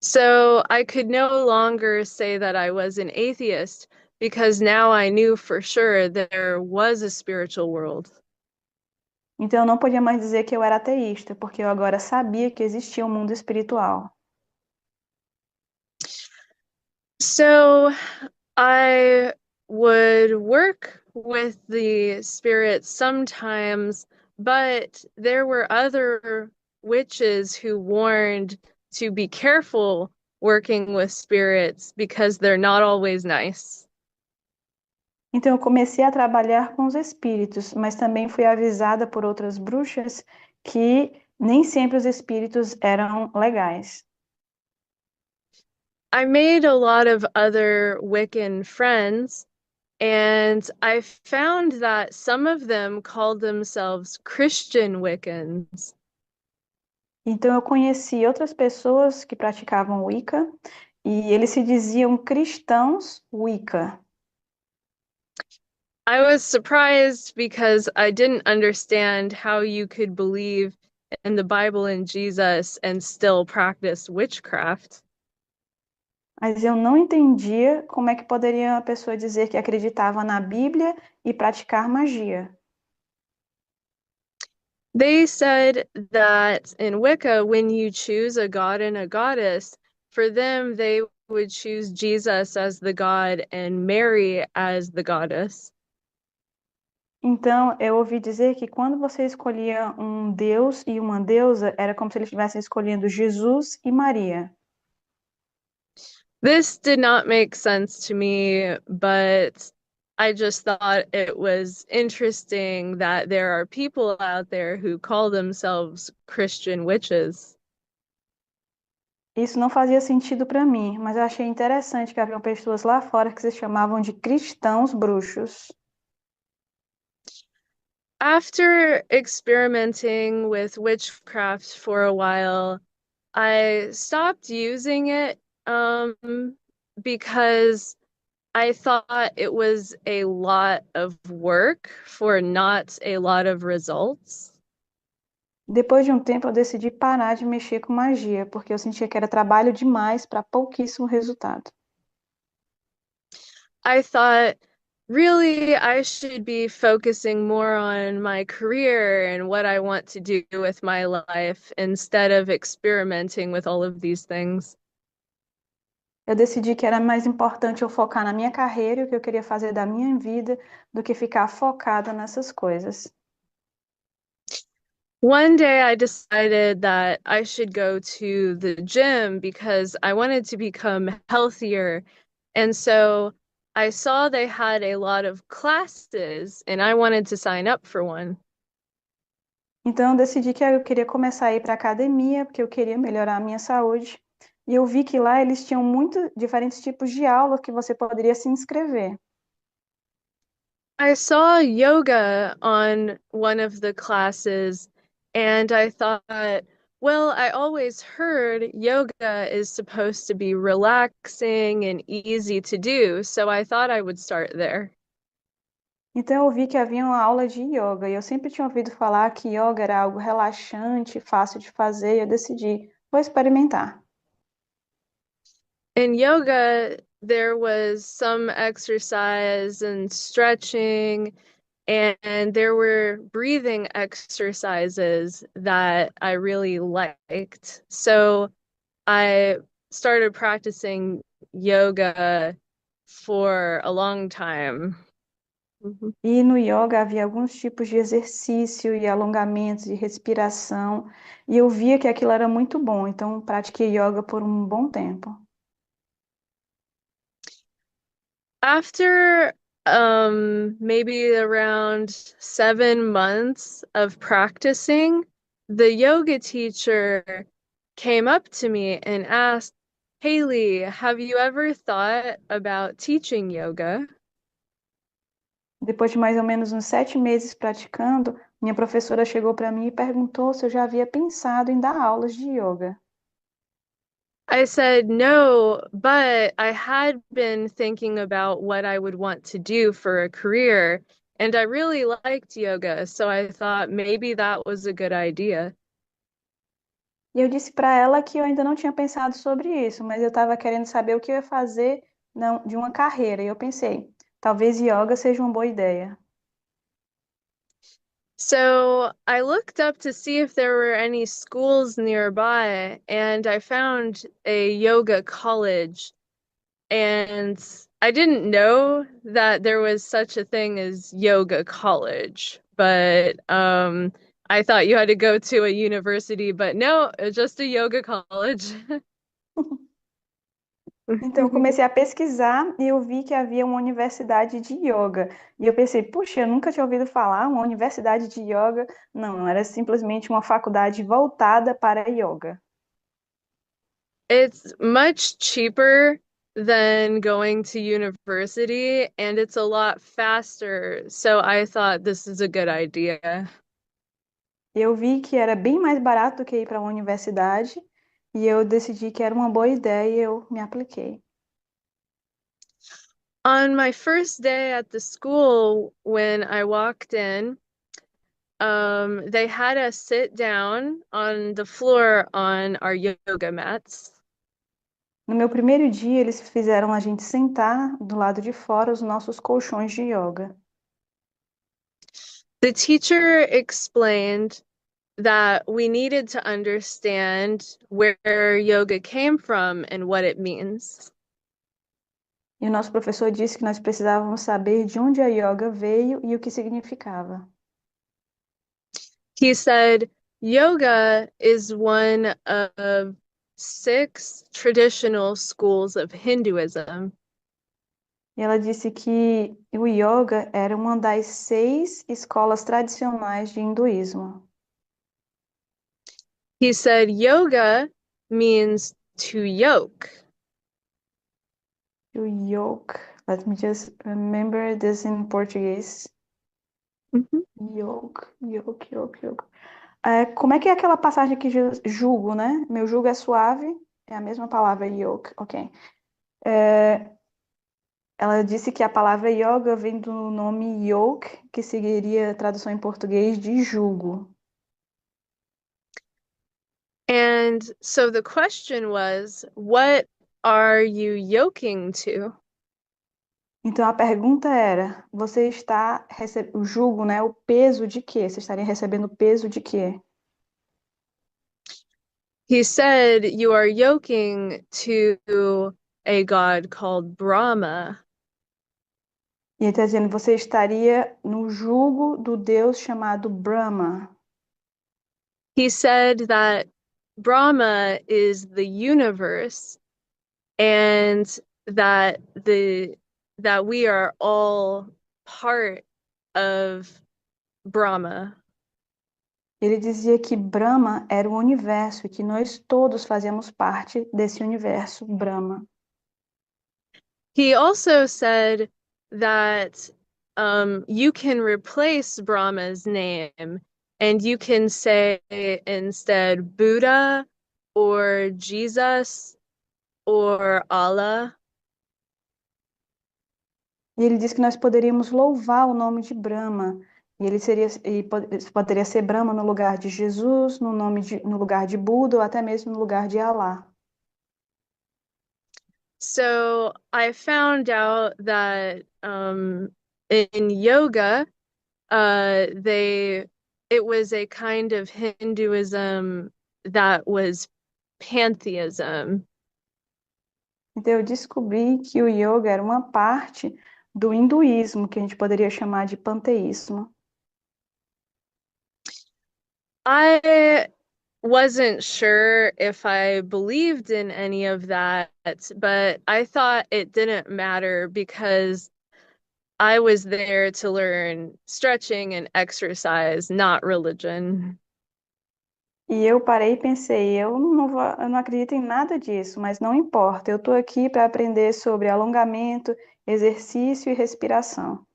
So I could no longer say that I was an atheist because now I knew for sure there was a spiritual world. Então eu não podia mais dizer que eu era ateísta, porque eu agora sabia que existia um mundo espiritual. So I would work with the spirits sometimes, but there were other witches who warned to be careful working with spirits because they're not always nice. Então eu comecei a trabalhar com os espíritos, mas também fui avisada por outras bruxas que nem sempre os espíritos eram legais. I made a lot of other Wiccan friends, and I found that some of them called themselves Christian Wiccans. Então eu conheci outras pessoas que praticavam Wicca e eles se diziam cristãos Wicca. I was surprised because I didn't understand how you could believe in the Bible and Jesus and still practice witchcraft. Mas eu não entendia como é que poderia uma pessoa dizer que acreditava na Bíblia e praticar magia. They said that in Wicca, when you choose a god and a goddess, for them, they would choose Jesus as the god and Mary as the goddess. Então, eu ouvi dizer que quando você escolhia um deus e uma deusa, era como se eles estivessem escolhendo Jesus e Maria. This did not make sense to me, but I just thought it was interesting that there are people out there who call themselves Christian witches. Isso não fazia sentido para mim, mas eu achei interessante que haviam pessoas lá fora que se chamavam de cristãos bruxos. After experimenting with witchcraft for a while, I stopped using it because I thought it was a lot of work for not a lot of results. Depois de um tempo, eu decidi parar de mexer com magia, porque eu sentia que era trabalho demais para pouquíssimo resultado. I thought, really, I should be focusing more on my career and what I want to do with my life instead of experimenting with all of these things. Eu decidi que era mais importante eu focar na minha carreira e o que eu queria fazer da minha vida do que ficar focada nessas coisas. One day I decided that I should go to the gym because I wanted to become healthier. And so I saw they had a lot of classes and I wanted to sign up for one. Então, eu decidi que eu queria começar a ir para a academia, porque eu queria melhorar a minha saúde. E eu vi que lá eles tinham muito diferentes tipos de aula que você poderia se inscrever. I saw yoga on one of the classes and I thought, well, I always heard yoga is supposed to be relaxing and easy to do, so I thought I would start there. Então, eu vi que havia uma aula de yoga, e eu sempre tinha ouvido falar que yoga era algo relaxante, fácil de fazer, e eu decidi, vou experimentar. In yoga, there was some exercise and stretching, and there were breathing exercises that I really liked. So I started practicing yoga for a long time. Mhm. E no yoga havia alguns tipos de exercício e alongamentos de respiração, e eu via que aquilo era muito bom, então pratiquei yoga por um bom tempo. After maybe around 7 months of practicing, the yoga teacher came up to me and asked, Haley, have you ever thought about teaching yoga? Depois de mais ou menos uns 7 meses praticando, minha professora chegou para mim e perguntou se eu já havia pensado em dar aulas de yoga. I said no, but I had been thinking about what I would want to do for a career, and I really liked yoga, so I thought maybe that was a good idea. E eu disse para ela que eu ainda não tinha pensado sobre isso, mas eu estava querendo saber o que eu ia fazer de uma carreira. E eu pensei, talvez yoga seja uma boa ideia. So I looked up to see if there were any schools nearby, and I found a yoga college. And I didn't know that there was such a thing as yoga college, but I thought you had to go to a university, but no, it's just a yoga college. Então eu comecei a pesquisar e eu vi que havia uma universidade de yoga. E eu pensei, puxa, eu nunca tinha ouvido falar uma universidade de yoga. Não, era simplesmente uma faculdade voltada para yoga. It's much cheaper than going to university, and it's a lot faster. So I thought this is a good idea. Eu vi que era bem mais barato do que ir para uma universidade e eu decidi que era uma boa ideia e eu me apliquei. On my first day at the school, when I walked in, they had us sit down on the floor on our yoga mats. No meu primeiro dia, eles fizeram a gente sentar do lado de fora os nossos colchões de yoga. The teacher explained that we needed to understand where yoga came from and what it means. E o nosso professor disse que nós precisávamos saber de onde a yoga veio e o que significava. He said, yoga is one of 6 traditional schools of Hinduism. E ela disse que o yoga era uma das 6 escolas tradicionais de hinduísmo. He said yoga means to yoke. O yoke, let me just remember this in Português. Yoke, yoke, yoke, yoke. Como é que é aquela passagem que jugo, né? Meu jugo é suave, é a mesma palavra yoke, ok. Ela disse que a palavra yoga vem do nome yoke, que seguiria a tradução em português de jugo. And so the question was, what are you yoking to? Então a pergunta era: você está recebendo o jugo, né? O peso de quê? Você estaria recebendo o peso de quê? He said you are yoking to a god called Brahma. E ele está dizendo: você estaria no jugo do Deus chamado Brahma. He said that Brahma is the universe and that we are all part of Brahma. Ele dizia que Brahma era o universo e que nós todos fazíamos parte desse universo Brahma. He also said that you can replace Brahma's name and you can say instead Buddha or Jesus or Allah. E ele disse que nós poderíamos louvar o nome de Brahma. E ele poderia ser Brahma no lugar de Jesus, no lugar de Buda ou até mesmo no lugar de Alá. So I found out that in yoga, it was a kind of Hinduism that was pantheism. Então eu descobri que o yoga era uma parte do hinduísmo, que a gente poderia chamar de panteísmo. I wasn't sure if I believed in any of that, but I thought it didn't matter because I was there to learn stretching and exercise, not religion. E eu parei e pensei, eu não acredito em nada disso, mas não importa, eu estou aqui para aprender sobre alongamento, exercício e respiração.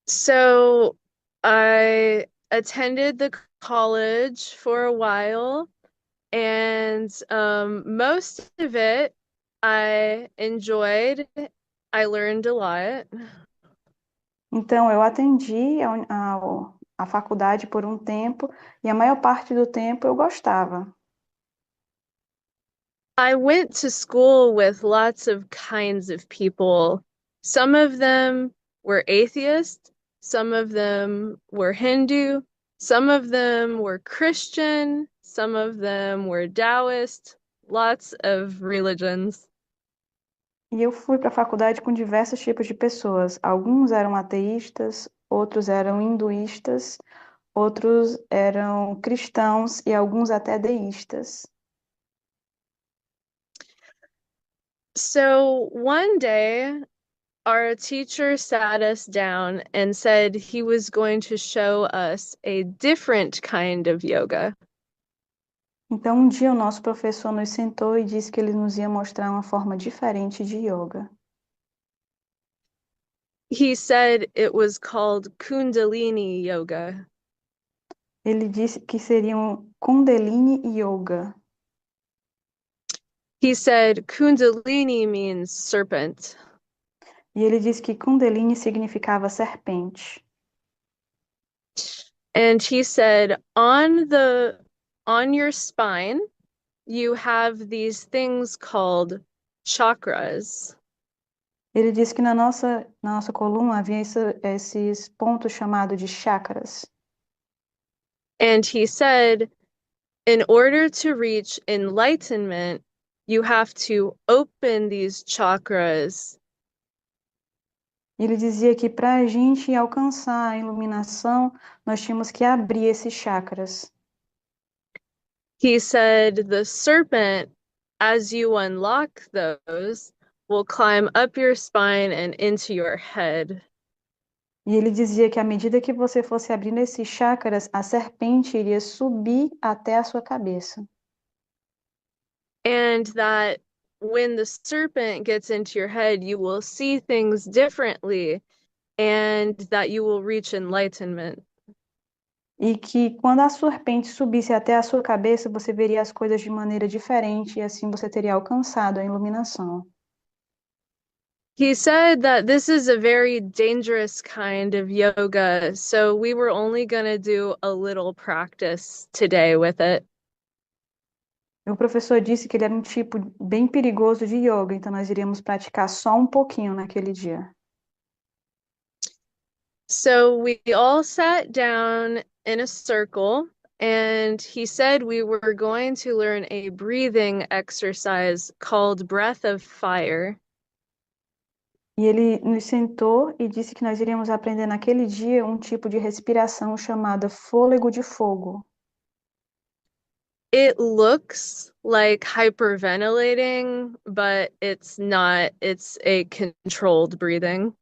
So I attended the college for a while, and most of it I enjoyed. I learned a lot. Então, eu atendi a faculdade por um tempo e a maior parte do tempo eu gostava. I went to school with lots of kinds of people. Some of them were atheists, some of them were Hindu, some of them were Christian, some of them were Taoist, lots of religions. E eu fui para a faculdade com diversos tipos de pessoas. Alguns eram ateístas, outros eram hinduístas, outros eram cristãos e alguns até deístas. So one day, our teacher sat us down and said he was going to show us a different kind of yoga. Então, um dia o nosso professor nos sentou e disse que ele nos ia mostrar uma forma diferente de yoga. He said it was called Kundalini Yoga. Ele disse que seria um Kundalini Yoga. He said Kundalini means serpent. E ele disse que Kundalini significava serpente. And he said on your spine you have these things called chakras. Ele disse que na nossa coluna havia esses pontos chamados de chakras. And he said in order to reach enlightenment you have to open these chakras. Ele dizia que para a gente alcançar a iluminação, nós tínhamos que abrir esses chakras. He said the serpent, as you unlock those, will climb up your spine and into your head. E ele dizia que à medida que você fosse abrindo esses chakras, a serpente iria subir até a sua cabeça. And that when the serpent gets into your head, you will see things differently and that you will reach enlightenment. E que quando a serpente subisse até a sua cabeça, você veria as coisas de maneira diferente e assim você teria alcançado a iluminação. He said that this is a very dangerous kind of yoga, so we were only going to do a little practice today with it. O professor disse que ele era um tipo bem perigoso de yoga, então nós iríamos praticar só um pouquinho naquele dia. So we all sat down in a circle, and he said we were going to learn a breathing exercise called Breath of Fire. E ele nos sentou e disse que nós iríamos aprender naquele dia um tipo de respiração chamada fôlego de fogo. It looks like hyperventilating, but it's not. It's a controlled breathing.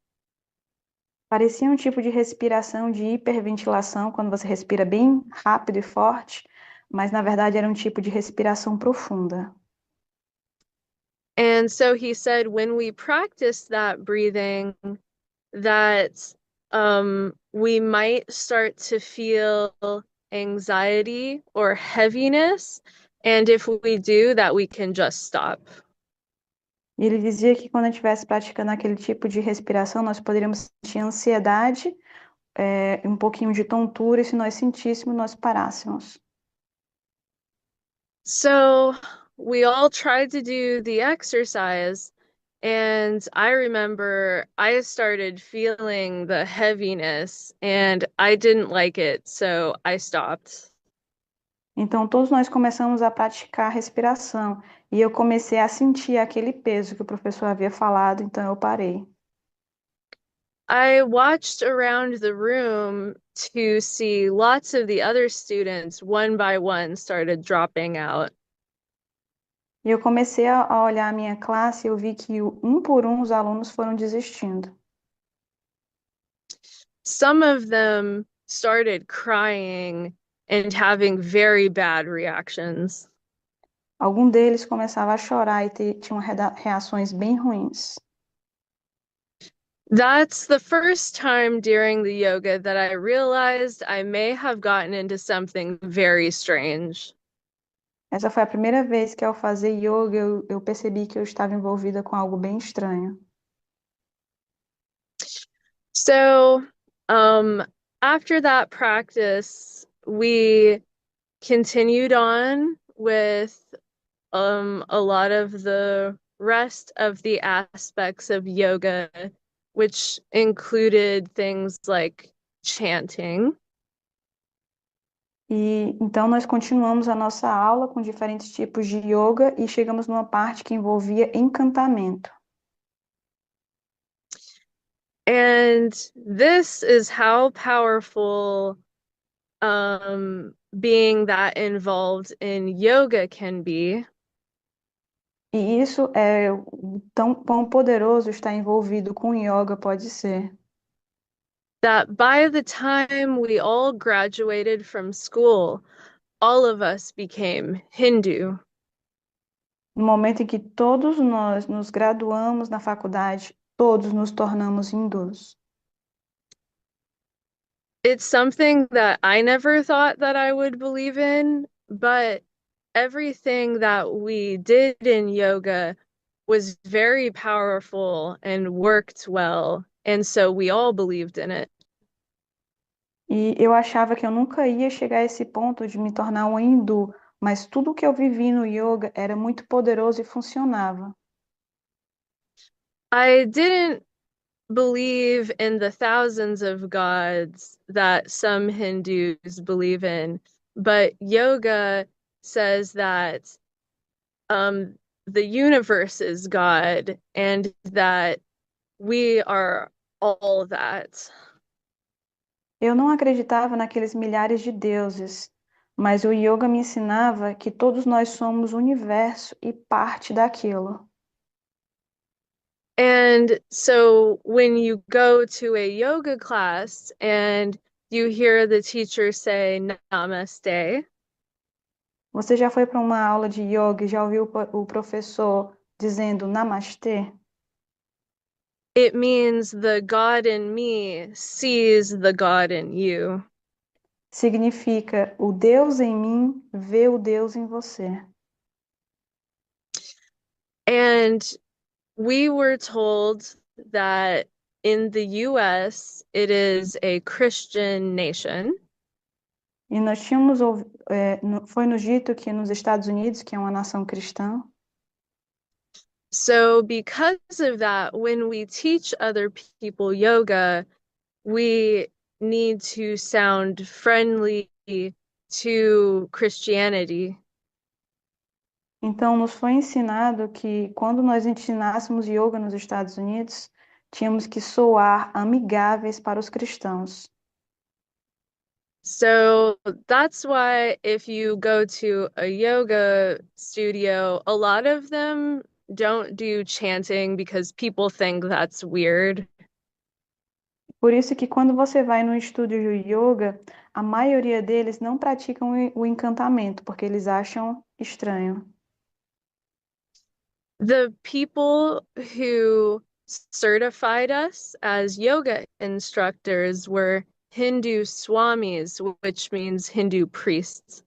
Parecia um tipo de respiração de hiperventilação, quando você respira bem rápido e forte, mas na verdade era um tipo de respiração profunda. And so he said when we practice that breathing, that we might start to feel anxiety or heaviness. And if we do, that we can just stop. E ele dizia que quando a gente estivesse praticando aquele tipo de respiração, nós poderíamos sentir ansiedade, um pouquinho de tontura, e se nós sentíssemos, nós parássemos. So we all tried to do the exercise, and I remember I started feeling the heaviness and I didn't like it, so I stopped. Então, todos nós começamos a praticar a respiração, e eu comecei a sentir aquele peso que o professor havia falado, então eu parei. I watched around the room to see lots of the other students, one by one, started dropping out. E eu comecei a olhar a minha classe e eu vi que um por um os alunos foram desistindo. Some of them started crying and having very bad reactions. Algum deles começava a chorar e tinham reações bem ruins. That's the first time during the yoga that I realized I may have gotten into something very strange. Essa foi a primeira vez que ao fazer yoga eu percebi que eu estava envolvida com algo bem estranho. So, after that practice, we continued on with a lot of the rest of the aspects of yoga, which included things like chanting. E então nós continuamos a nossa aula com diferentes tipos de yoga e chegamos numa parte que envolvia encantamento. And this is how powerful being that involved in yoga can be. E isso é tão poderoso estar envolvido com yoga pode ser. That by the time we all graduated from school, all of us became Hindu. No momento em que todos nós nos graduamos na faculdade, todos nos tornamos hindus. It's something that I never thought that I would believe in, but everything that we did in yoga was very powerful and worked well, and so we all believed in it. E eu achava que eu nunca ia chegar a esse ponto de me tornar um hindu, mas tudo que eu vivi no yoga era muito poderoso e funcionava. I didn't believe in the thousands of gods that some Hindus believe in, but yoga says that the universe is God and that we are all that. Eu não acreditava naqueles milhares de deuses, Mas o yoga me ensinava que todos nós somos o universo e parte daquilo. And so when you go to a yoga class and you hear the teacher say namaste, Você já foi para uma aula de yoga e já ouviu o professor dizendo namastê? it means the God in me sees the God in you. Significa o Deus em mim vê o Deus em você. And we were told that in the US, it is a Christian nation. E nós tínhamos, foi nos dito que nos Estados Unidos, que é uma nação cristã, So, because of that, when we teach other people yoga, we need to sound friendly to Christianity. então nos foi ensinado que quando nós ensinássemos yoga nos Estados Unidos, tínhamos que soar amigáveis para os cristãos. So that's why if you go to a yoga studio, a lot of them don't do chanting because people think that's weird. Por isso que quando você vai no estúdio de yoga, a maioria deles não praticam o encantamento, porque eles acham estranho. The people who certified us as yoga instructors were Hindu swamis, which means Hindu priests.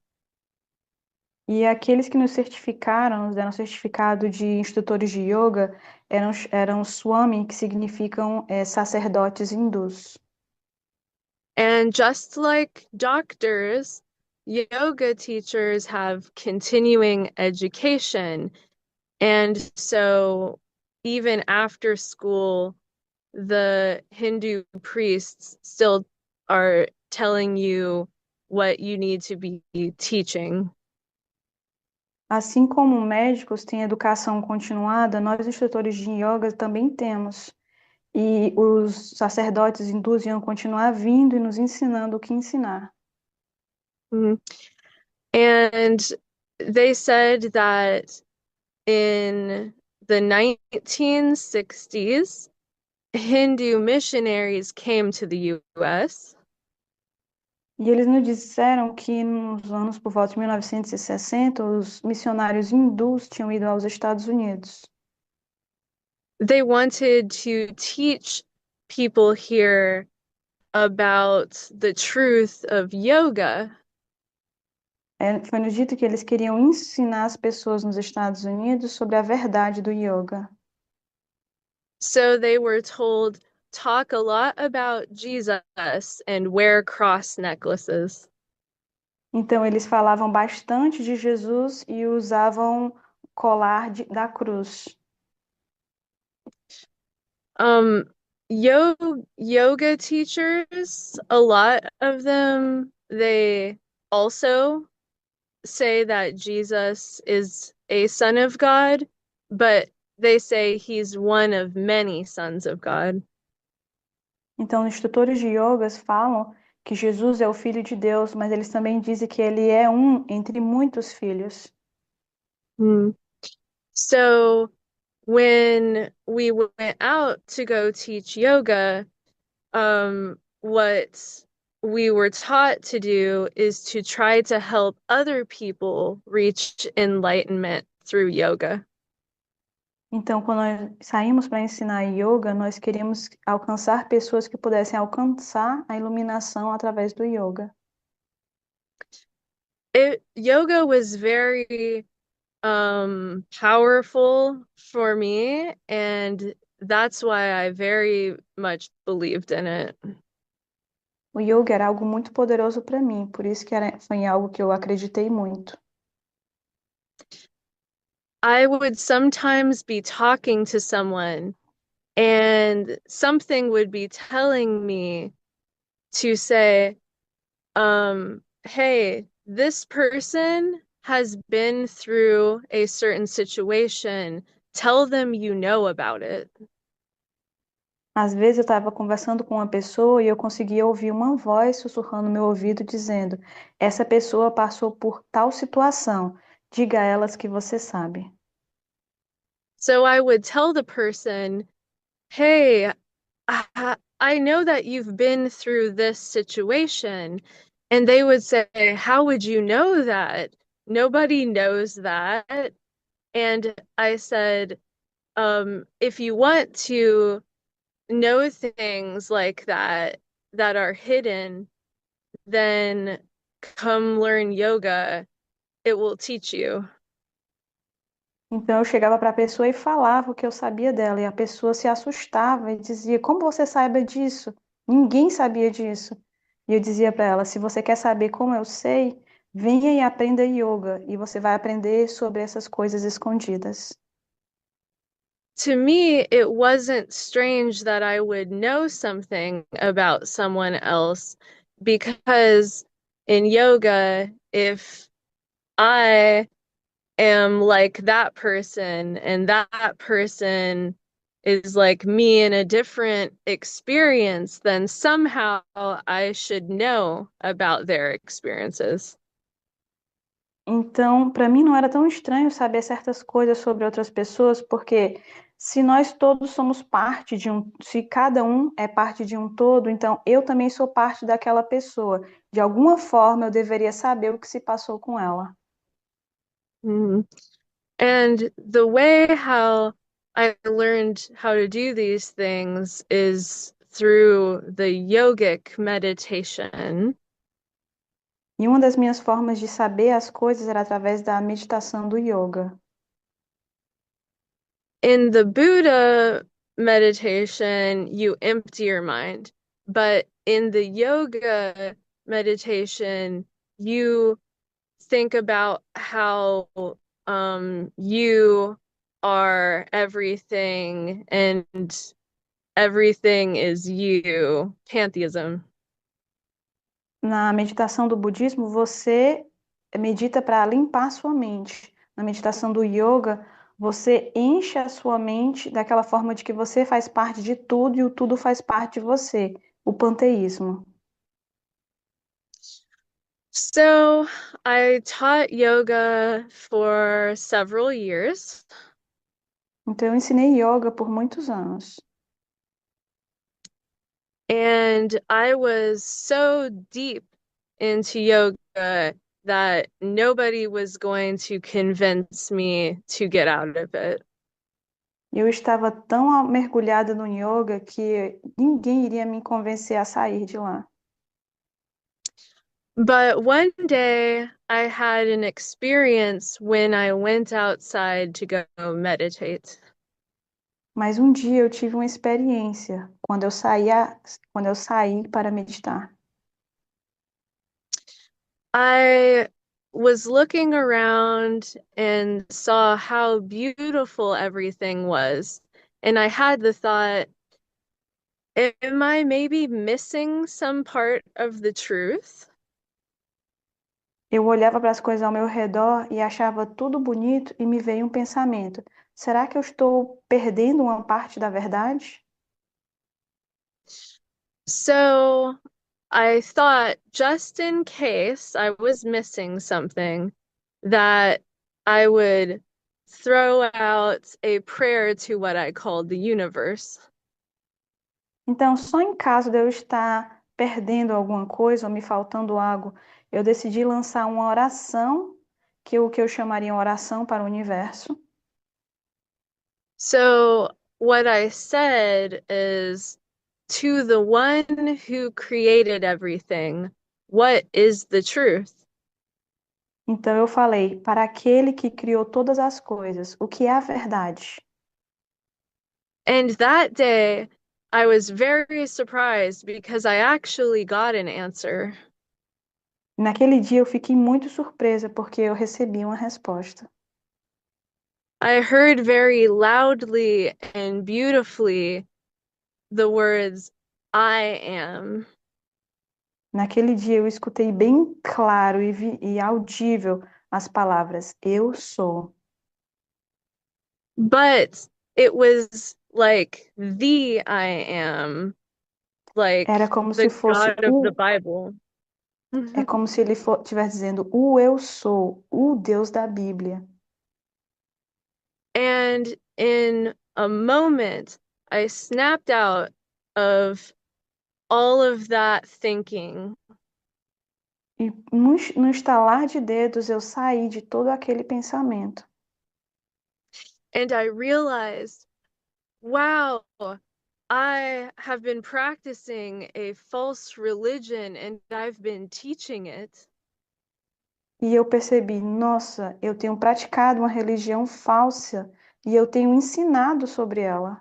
E aqueles que nos certificaram, nos deram certificado de instrutores de yoga, eram swami, que significam sacerdotes hindus. And just like doctors, yoga teachers have continuing education. And so even after school, the Hindu priests still are telling you what you need to be teaching. Assim como médicos têm educação continuada, nós instrutores de yoga também temos. E os sacerdotes hindus iam continuar vindo e nos ensinando o que ensinar. Mhm. And they said that in the 1960s, Hindu missionaries came to the US. E eles nos disseram que nos anos por volta de 1960, os missionários hindus tinham ido aos Estados Unidos. They wanted to teach people here about the truth of yoga. Foi nos dito que eles queriam ensinar as pessoas nos Estados Unidos sobre a verdade do yoga. So they were told, talk a lot about Jesus and wear cross necklaces. Então, eles falavam bastante de Jesus e usavam colar da cruz. Um, yoga teachers, a lot of them, they also say that Jesus is a son of God, but they say he's one of many sons of God. Então, os instrutores de yogas falam que Jesus é o Filho de Deus, mas eles também dizem que ele é um entre muitos filhos. Hmm. So when we went out to go teach yoga, what we were taught to do is to try to help other people reach enlightenment through yoga. Então, quando nós saímos para ensinar yoga, nós queríamos alcançar pessoas que pudessem alcançar a iluminação através do yoga. Yoga was very powerful for me, and that's why I very much believed in it. O yoga era algo muito poderoso para mim, por isso que foi algo que eu acreditei muito. I would sometimes be talking to someone and something would be telling me to say, hey, this person has been through a certain situation. Tell them you know about it. Às vezes eu estava conversando com uma pessoa e eu conseguia ouvir uma voz sussurrando no meu ouvido dizendo: essa pessoa passou por tal situação. Diga a elas que você sabe. So I would tell the person, hey, I know that you've been through this situation. And they would say, how would you know that? Nobody knows that. And I said, if you want to know things like that that are hidden, then come learn yoga. It will teach you. Então eu chegava para a pessoa e falava o que eu sabia dela, e a pessoa se assustava e dizia: como você sabe disso? Ninguém sabia disso. E eu dizia para ela: se você quer saber como eu sei, venha e aprenda yoga, e você vai aprender sobre essas coisas escondidas. To me, it wasn't strange that I would know something about someone else because in yoga, if I am like that person and that person is like me in a different experience, then somehow I should know about their experiences. Então, para mim não era tão estranho saber certas coisas sobre outras pessoas, porque se nós todos somos parte de um, se cada um é parte de um todo, então eu também sou parte daquela pessoa. De alguma forma eu deveria saber o que se passou com ela. Mm. And the way how I learned how to do these things is through the yogic meditation. E uma das minhas formas de saber as coisas era através da meditação do yoga. In the Buddha meditation, you empty your mind, but in the yoga meditation, you think about how you are everything and everything is you. Pantheism. Na meditação do budismo, você medita para limpar sua mente. Na meditação do yoga, você enche a sua mente daquela forma de que você faz parte de tudo e o tudo faz parte de você, o panteísmo. So I taught yoga for several years. Então, eu ensinei yoga por muitos anos. And I was so deep into yoga that nobody was going to convince me to get out of it. Eu estava tão mergulhada no yoga que ninguém iria me convencer a sair de lá. But one day I had an experience when I went outside to go meditate. Mas um dia eu tive uma experiência quando eu saí para meditar. I was looking around and saw how beautiful everything was. And I had the thought, am I maybe missing some part of the truth? Eu olhava para as coisas ao meu redor e achava tudo bonito e me veio um pensamento: será que eu estou perdendo uma parte da verdade? So I thought, just in case I was missing something, that I would throw out a prayer to what I called the universe. Então, só em caso de eu estar perdendo alguma coisa ou me faltando algo, eu decidi lançar uma oração, o que eu chamaria uma oração para o universo. So what I said is, to the one who created everything, what is the truth? Então eu falei: para aquele que criou todas as coisas, o que é a verdade? And that day, I was very surprised because I actually got an answer. Naquele dia eu fiquei muito surpresa porque eu recebi uma resposta. I heard very loudly and beautifully the words, I am. Naquele dia eu escutei bem claro e audível as palavras: eu sou. But it was like the I am, Era like como se the fosse God of the Bible. é como se ele estivesse dizendo o eu sou, o Deus da Bíblia. And in a moment, I snapped out of all of that thinking. E no estalar de dedos eu saí de todo aquele pensamento. And I realized, wow, I have been practicing a false religion and I've been teaching it. E eu percebi, nossa, eu tenho praticado uma religião falsa e eu tenho ensinado sobre ela.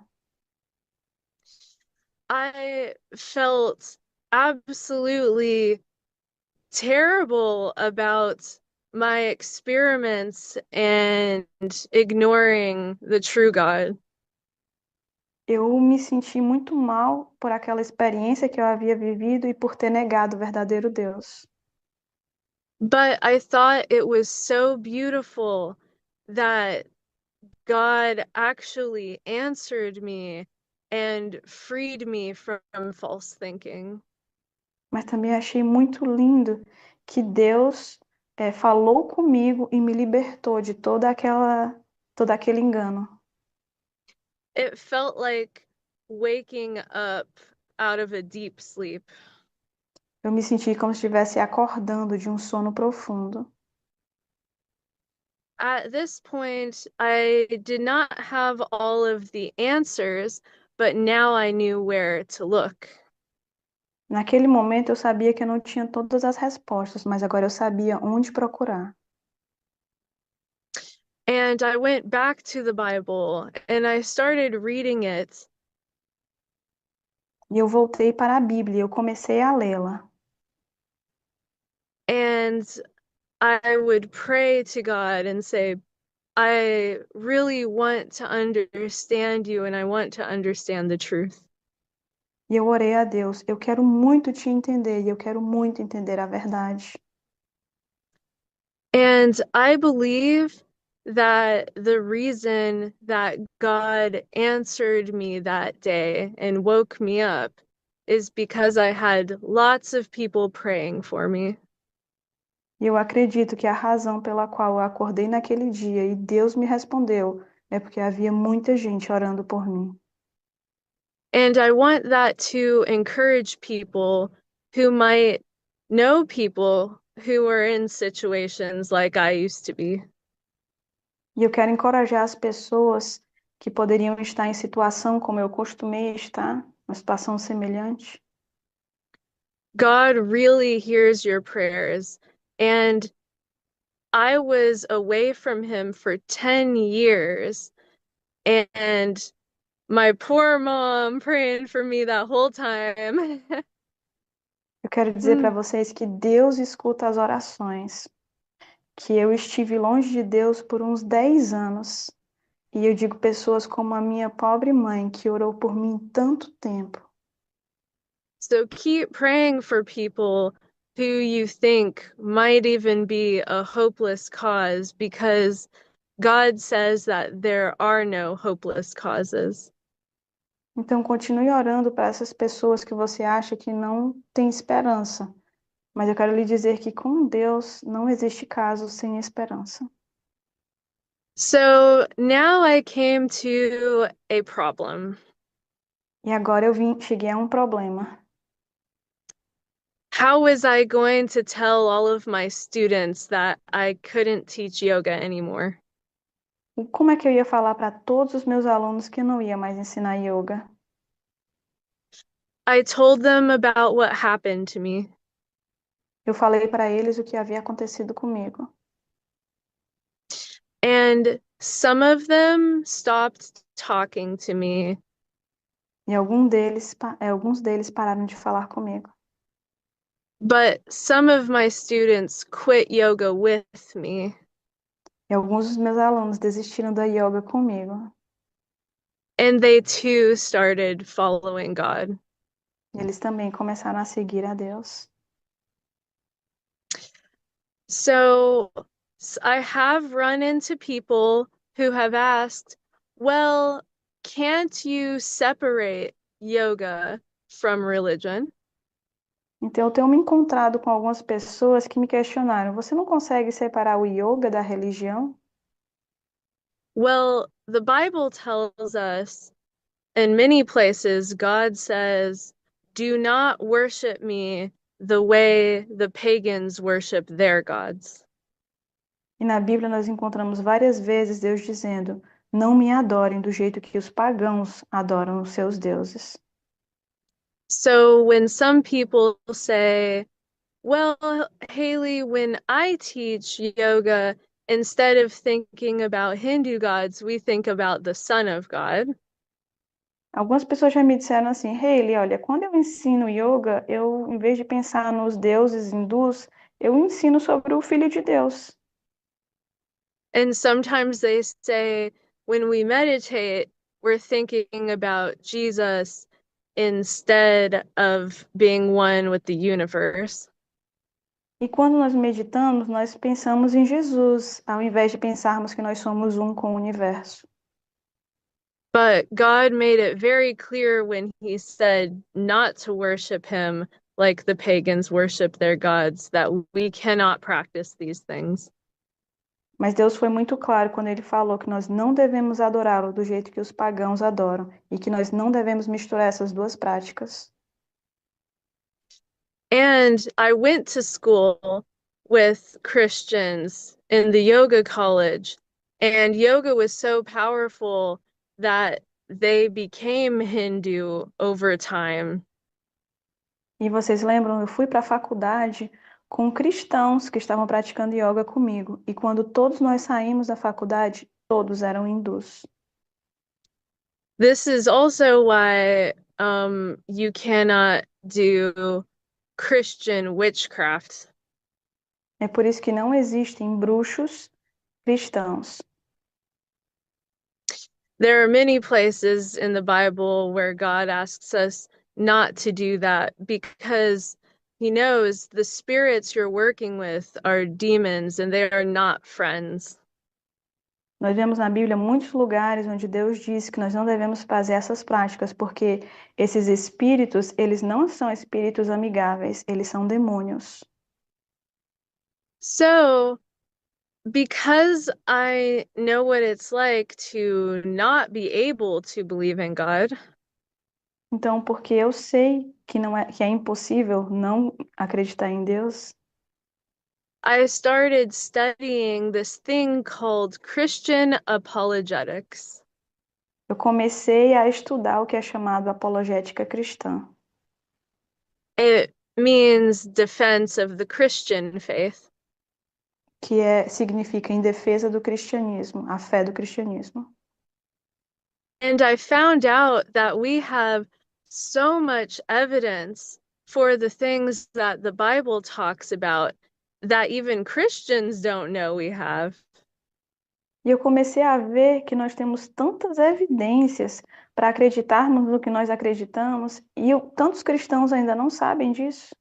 I felt absolutely terrible about my experiments and ignoring the true God. Eu me senti muito mal por aquela experiência que eu havia vivido e por ter negado o verdadeiro Deus. But I thought it was so beautiful that God actually answered me and freed me from false thinking. Mas também achei muito lindo que Deus falou comigo e me libertou de todo aquele engano. It felt like waking up out of a deep sleep. Eu me senti como se estivesse acordando de um sono profundo. At this point, I did not have all of the answers, but now I knew where to look. Naquele momento eu sabia que eu não tinha todas as respostas, mas agora eu sabia onde procurar. And I went back to the Bible and I started reading it. E eu voltei para a Bíblia, eu comecei a lê-la. And I would pray to God and say, I really want to understand you and I want to understand the truth. E eu orei a Deus, eu quero muito te entender e eu quero muito entender a verdade. And I believe that the reason that God answered me that day and woke me up is because I had lots of people praying for me. E eu acredito que a razão pela qual eu acordei naquele dia e Deus me respondeu é porque havia muita gente orando por mim. And I want that to encourage people who might know people who are in situations like I used to be. E eu quero encorajar as pessoas que poderiam estar em situação como eu costumei estar, uma situação semelhante. God really hears your prayers. And I was away from him for 10 years. And my poor mom praying for me that whole time. Eu quero dizer para vocês que Deus escuta as orações, que eu estive longe de Deus por uns 10 anos. E eu digo pessoas como a minha pobre mãe, que orou por mim tanto tempo. So keep praying for people who you think might even be a hopeless cause because God says that there are no hopeless causes. Então continue orando para essas pessoas que você acha que não tem esperança. Mas eu quero lhe dizer que com Deus não existe caso sem esperança. So now I came to a problem. E agora cheguei a um problema. How was I going to tell all of my students that I couldn't teach yoga anymore? E como é que eu ia falar para todos os meus alunos que eu não ia mais ensinar yoga? I told them about what happened to me. Eu falei para eles o que havia acontecido comigo. And some of them stopped talking to me. E alguns deles pararam de falar comigo. But some of my students quit yoga with me. E alguns dos meus alunos desistiram da yoga comigo. And they too started following God. E eles também começaram a seguir a Deus. So I have run into people who have asked, well, can't you separate yoga from religion? Então, eu tenho me encontrado com algumas pessoas que me questionaram: você não consegue separar o yoga da religião? Well, the Bible tells us in many places, God says, do not worship me the way the pagans worship their gods. E na Bíblia nós encontramos várias vezes Deus dizendo: não me adorem do jeito que os pagãos adoram os seus deuses. So when some people say, well, Haley, when I teach yoga, instead of thinking about Hindu gods, we think about the Son of God. Algumas pessoas já me disseram assim: Hayley, olha, quando eu ensino yoga, eu, em vez de pensar nos deuses hindus, eu ensino sobre o Filho de Deus. And sometimes they say, when we meditate, we're thinking about Jesus instead of being one with the universe. E quando nós meditamos, nós pensamos em Jesus, ao invés de pensarmos que nós somos um com o universo. But God made it very clear when he said not to worship him like the pagans worship their gods, that we cannot practice these things. Mas Deus foi muito claro quando ele falou que nós não devemos adorá-lo do jeito que os pagãos adoram e que nós não devemos misturar essas duas práticas. And I went to school with Christians in the yoga college, and yoga was so powerful that they became Hindu over time. E vocês lembram, eu fui para a faculdade com cristãos que estavam praticando yoga comigo. E quando todos nós saímos da faculdade, todos eram hindus. This is also why you cannot do Christian witchcraft. É por isso que não existem bruxos cristãos. There are many places in the Bible where God asks us not to do that because he knows the spirits you're working with are demons and they are not friends. Nós vemos na Bíblia muitos lugares onde Deus diz que nós não devemos fazer essas práticas, porque esses espíritos, eles não são espíritos amigáveis, eles são demônios. So, because I know what it's like to not be able to believe in God, Então, porque eu sei que é impossível não acreditar em Deus, I started studying this thing called Christian apologetics. eu comecei a estudar o que é chamado apologética cristã. It means defense of the Christian faith. Significa em defesa do cristianismo, a fé do cristianismo. And I found out that we have so much evidence for the things that the Bible talks about that even Christians don't know we have. E eu comecei a ver que nós temos tantas evidências para acreditarmos no que nós acreditamos e tantos cristãos ainda não sabem disso.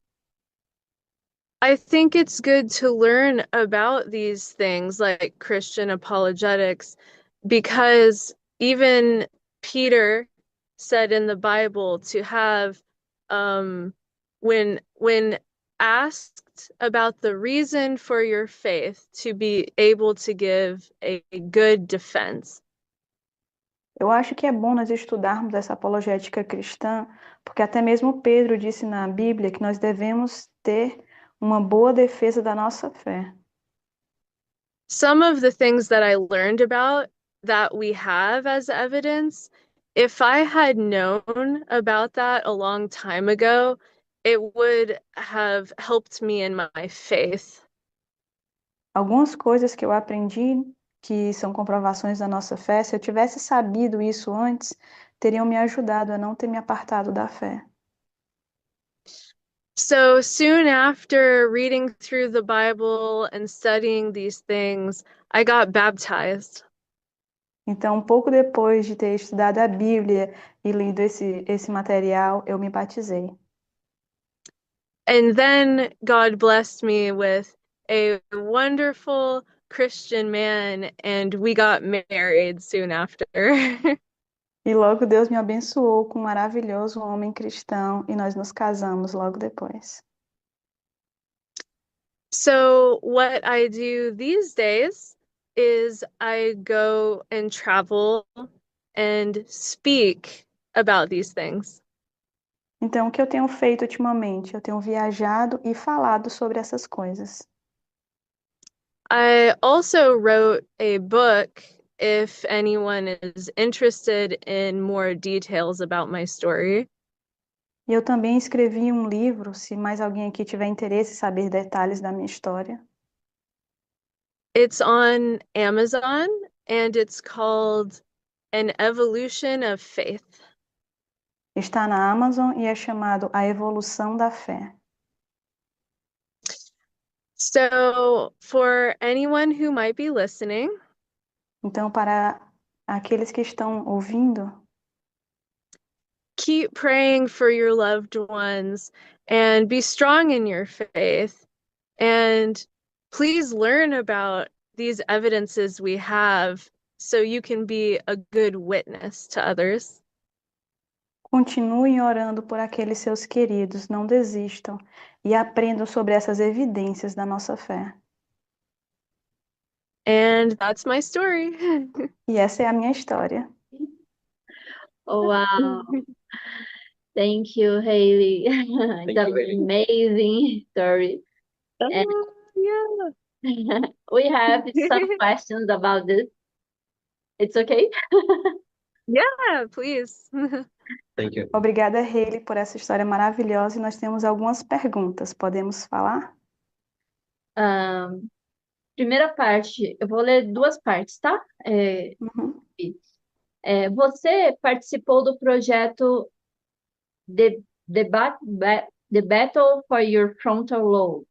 I think it's good to learn about these things like Christian apologetics because even Peter said in the Bible to have when asked about the reason for your faith to be able to give a good defense. Eu acho que é bom nós estudarmos essa apologética cristã, porque até mesmo Pedro disse na Bíblia que nós devemos ter uma boa defesa da nossa fé. Some of the things that I learned about that we have as evidence, if I had known about that a long time ago, it would have helped me in my faith. Algumas coisas que eu aprendi que são comprovações da nossa fé, se eu tivesse sabido isso antes, teriam me ajudado a não ter me apartado da fé. So soon after reading through the Bible and studying these things, I got baptized. Então, um pouco depois de ter estudado a Bíblia e lido esse material, eu me batizei. And then God blessed me with a wonderful Christian man, and we got married soon after. E logo Deus me abençoou com um maravilhoso homem cristão e nós nos casamos logo depois. So, what I do these days is I go and travel and speak about these things. Então, o que eu tenho feito ultimamente? Eu tenho viajado e falado sobre essas coisas. I also wrote a book if anyone is interested in more details about my story. E eu também escrevi um livro, se mais alguém aqui tiver interesse em saber detalhes da minha história. It's on Amazon and it's called An Evolution of Faith. Está na Amazon e é chamado A Evolução da Fé. So, for anyone who might be listening, Então, para aqueles que estão ouvindo, keep praying for your loved ones and be strong in your faith. And please learn about these evidences we have so you can be a good witness to others. continuem orando por aqueles seus queridos, não desistam e aprendam sobre essas evidências da nossa fé. And that's my story. E essa é a minha história. Oh, wow. Thank you, Hailey. It's an amazing story. And Yeah. we have some questions about this. It's okay? Yeah, please. Thank you. Obrigada, Hailey, por essa história maravilhosa e nós temos algumas perguntas. Podemos falar? Primeira parte, eu vou ler duas partes, tá? Uhum. Você participou do projeto The Battle for Your Frontal Lobe.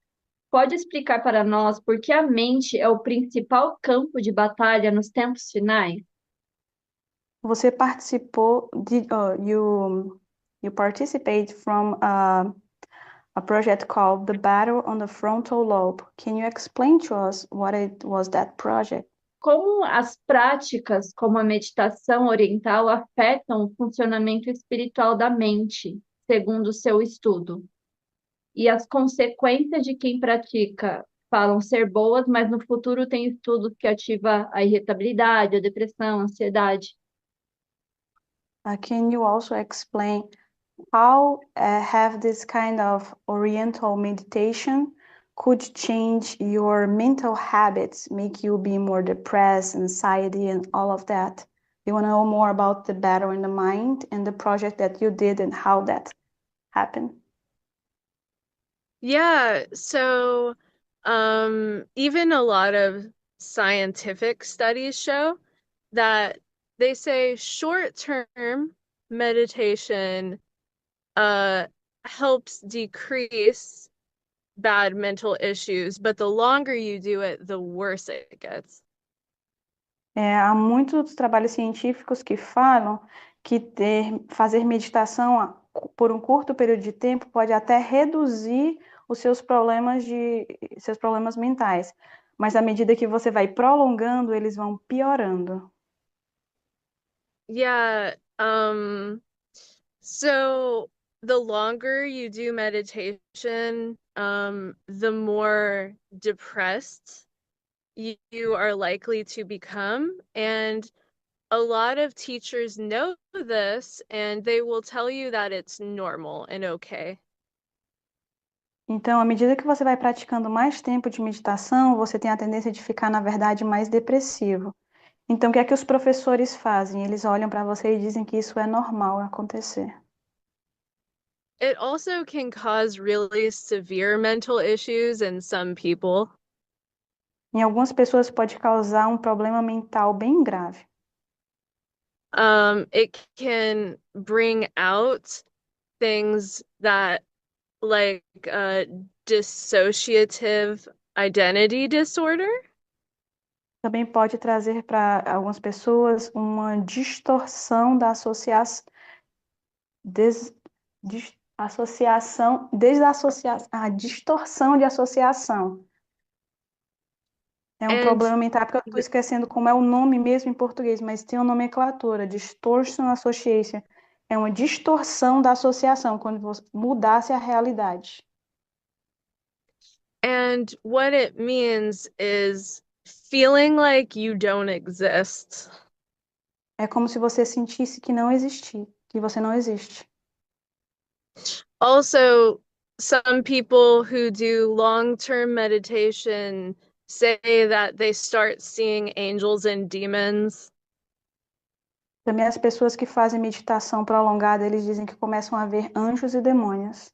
Pode explicar para nós por que a mente é o principal campo de batalha nos tempos finais? Você participou you participate from a project called The Battle on the Frontal Lobe. Can you explain to us what it was that project? Como as práticas como a meditação oriental afetam o funcionamento espiritual da mente, segundo o seu estudo? E as consequências de quem pratica falam ser boas, mas no futuro tem estudos que ativam a irritabilidade, a depressão, a ansiedade. Can you also explain how have this kind of Oriental meditation could change your mental habits, make you be more depressed, anxiety, and all of that? You want to know more about the battle in the mind and the project that you did and how that happened? Yeah, so even a lot of scientific studies show that they say short-term meditation helps decrease bad mental issues, but the longer you do it, the worse it gets. Há muitos trabalhos científicos que falam que fazer meditação por um curto período de tempo pode até reduzir os seus problemas mentais, mas à medida que você vai prolongando, eles vão piorando. Yeah, so the longer you do meditation, the more depressed you are likely to become. And a lot of teachers know this, and they will tell you that it's normal and okay. Então, à medida que você vai praticando mais tempo de meditação, você tem a tendência de ficar, na verdade, mais depressivo. Então, o que é que os professores fazem? Eles olham para você e dizem que isso é normal acontecer. It also can cause really severe mental issues in some people. Em algumas pessoas pode causar um problema mental bem grave. It can bring out things that like dissociative identity disorder. Também pode trazer para algumas pessoas uma distorção da distorção de associação. É um And problema mental porque eu estou esquecendo como é o nome mesmo em português, mas tem uma nomenclatura, distortion association. É uma distorção da associação, quando você mudasse a realidade. and what it means is feeling like you don't exist. É como se você sentisse que não existir, que você não existe. Also, some people who do long-term meditation say that they start seeing angels and demons. Também as pessoas que fazem meditação prolongada, eles dizem que começam a ver anjos e demônios.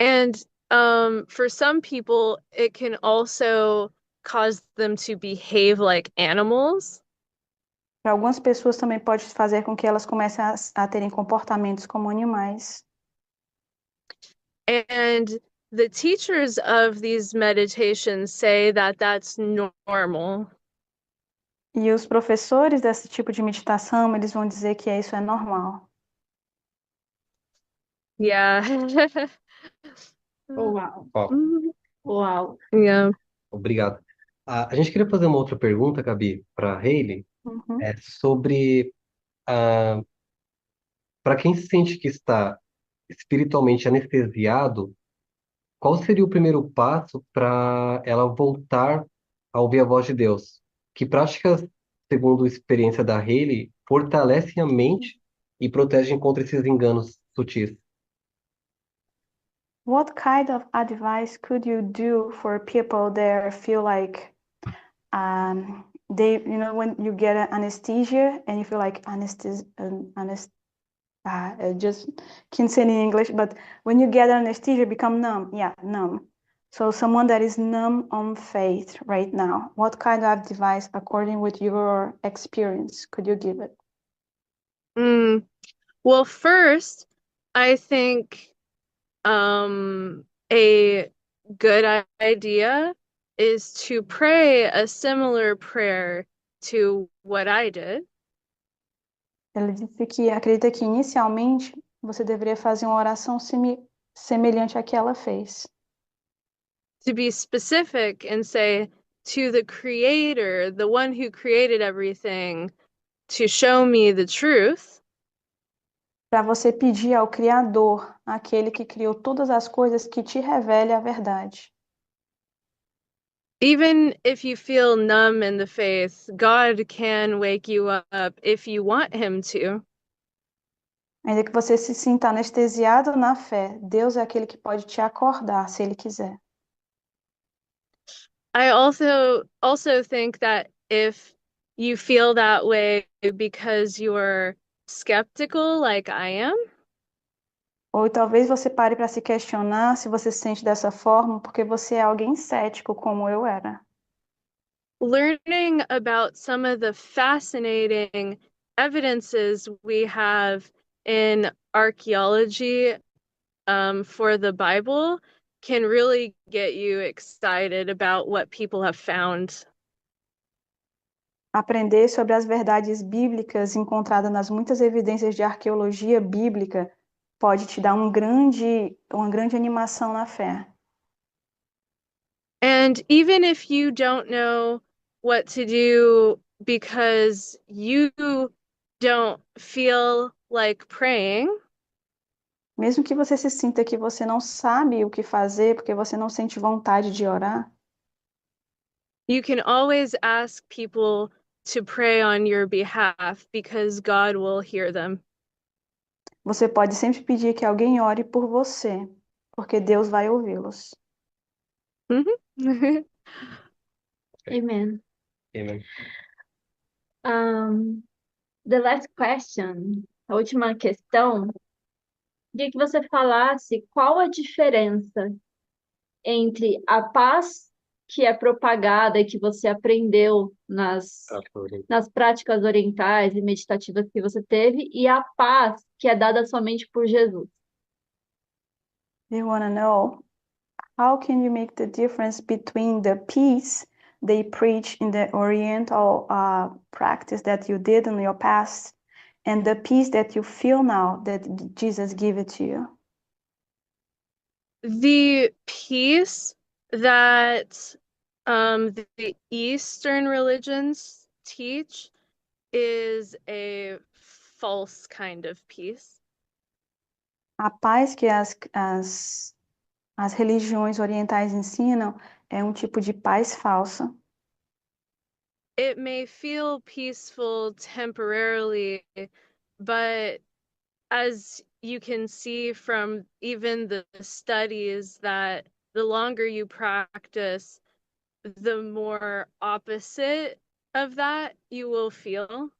And for some people, it can also cause them to behave like animals. Para algumas pessoas também pode fazer com que elas comecem a terem comportamentos como animais. And the teachers of these meditations say that that's normal. E os professores desse tipo de meditação, eles vão dizer que isso é normal. Yeah. Uau, Ó, uau. Yeah. obrigado. A gente queria fazer uma outra pergunta, Gabi, para Hailey, Uhum. sobre para quem sente que está espiritualmente anestesiado, qual seria o primeiro passo para ela voltar a ouvir a voz de Deus? Que práticas, segundo a experiência da Hailey, fortalecem a mente e protegem contra esses enganos sutis? What kind of advice could you do for people that feel like they, when you get an anesthesia and you feel like I just can't say it in English, but when you get anesthesia, become numb. Yeah, numb. So someone that is numb on faith right now, what kind of advice, according with your experience, could you give it? Well, first, I think a good idea is to pray a similar prayer to what I did. Ele disse que acredita que inicialmente você deveria fazer uma oração semelhante à que ela fez. To be specific and say to the creator, the one who created everything, to show me the truth. Para você pedir ao Criador, aquele que criou todas as coisas, que te revele a verdade. Even if you feel numb in the faith, God can wake you up if you want him to. Ainda que você se sinta anestesiado na fé, Deus é aquele que pode te acordar, se Ele quiser. I also think that if you feel that way because you're skeptical like I am, Ou talvez você pare para se questionar se você se sente dessa forma porque você é alguém cético, como eu era. learning about some of the fascinating evidences we have in archaeology for the Bible can really get you excited about what people have found. Aprender sobre as verdades bíblicas encontradas nas muitas evidências de arqueologia bíblica pode te dar uma grande animação na fé. And even if you don't know what to do because you don't feel like praying, Mesmo que você se sinta que você não sabe o que fazer porque você não sente vontade de orar, you can always ask people to pray on your behalf because God will hear them. você pode sempre pedir que alguém ore por você, porque Deus vai ouvi-los. Amen. Amen. The last question, a última questão, queria que você falasse qual a diferença entre a paz que é propagada e que você aprendeu nas práticas orientais e meditativas que você teve e a paz que é dada somente por Jesus. They want to know, how can you make the difference between the peace they preach in the Oriental practice that you did in your past and the peace that you feel now that Jesus gave it to you? The peace that The Eastern religions teach is a false kind of peace. A paz que as religiões orientais ensinam é um tipo de paz falsa. It may feel peaceful temporarily, but as you can see from even the studies that the longer you practice, the more opposite of that you will feel.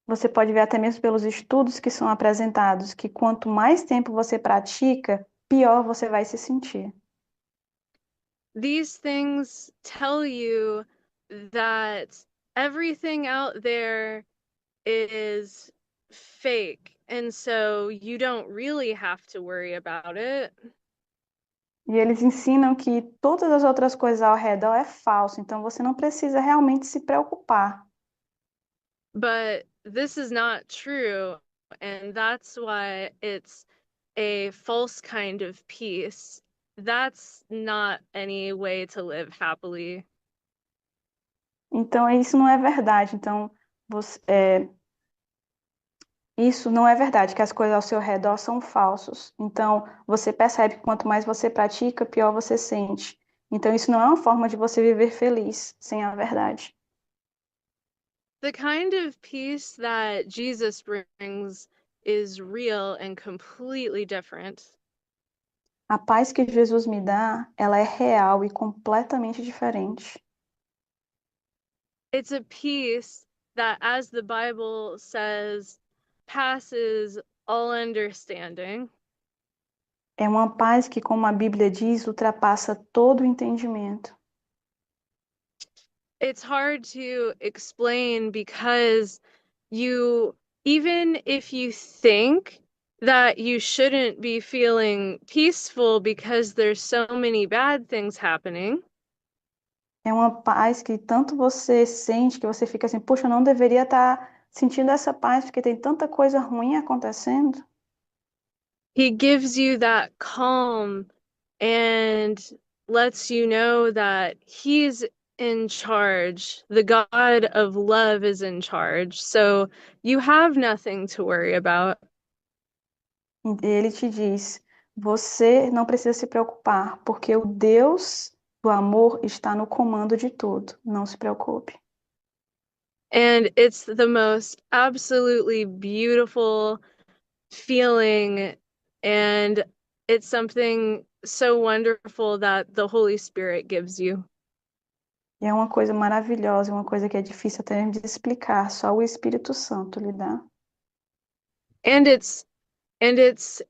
Você pode ver até mesmo pelos estudos que são apresentados que quanto mais tempo você pratica, pior você vai se sentir. These things tell you that everything out there is fake, and so you don't really have to worry about it. E eles ensinam que todas as outras coisas ao redor é falso, então você não precisa realmente se preocupar. But this is not true, and that's why it's a false kind of peace. That's not any way to live happily. Então isso não é verdade. Então isso não é verdade, que as coisas ao seu redor são falsos. Então você percebe que quanto mais você pratica, pior você sente. Então isso não é uma forma de você viver feliz sem a verdade. The kind of peace that Jesus brings is real and completely different. A paz que Jesus me dá, ela é real e completamente diferente. It's a peace that, as the Bible says, passes all understanding. É uma paz que, como a Bíblia diz, ultrapassa todo o entendimento. It's hard to explain because even if you think that you shouldn't be feeling peaceful because there's so many bad things happening, É uma paz que tanto você sente que você fica assim, puxa, eu não deveria estar sentindo essa paz porque tem tanta coisa ruim acontecendo. he gives you that calm and lets you know that he's in charge. The God of love is in charge. So you have nothing to worry about. E ele te diz, você não precisa se preocupar, porque o Deus do amor está no comando de tudo. Não se preocupe. And it's the most absolutely beautiful feeling. And it's something so wonderful that the Holy Spirit gives you. E é uma coisa maravilhosa, uma coisa que é difícil até de explicar, só o Espírito Santo lhe dá. And it's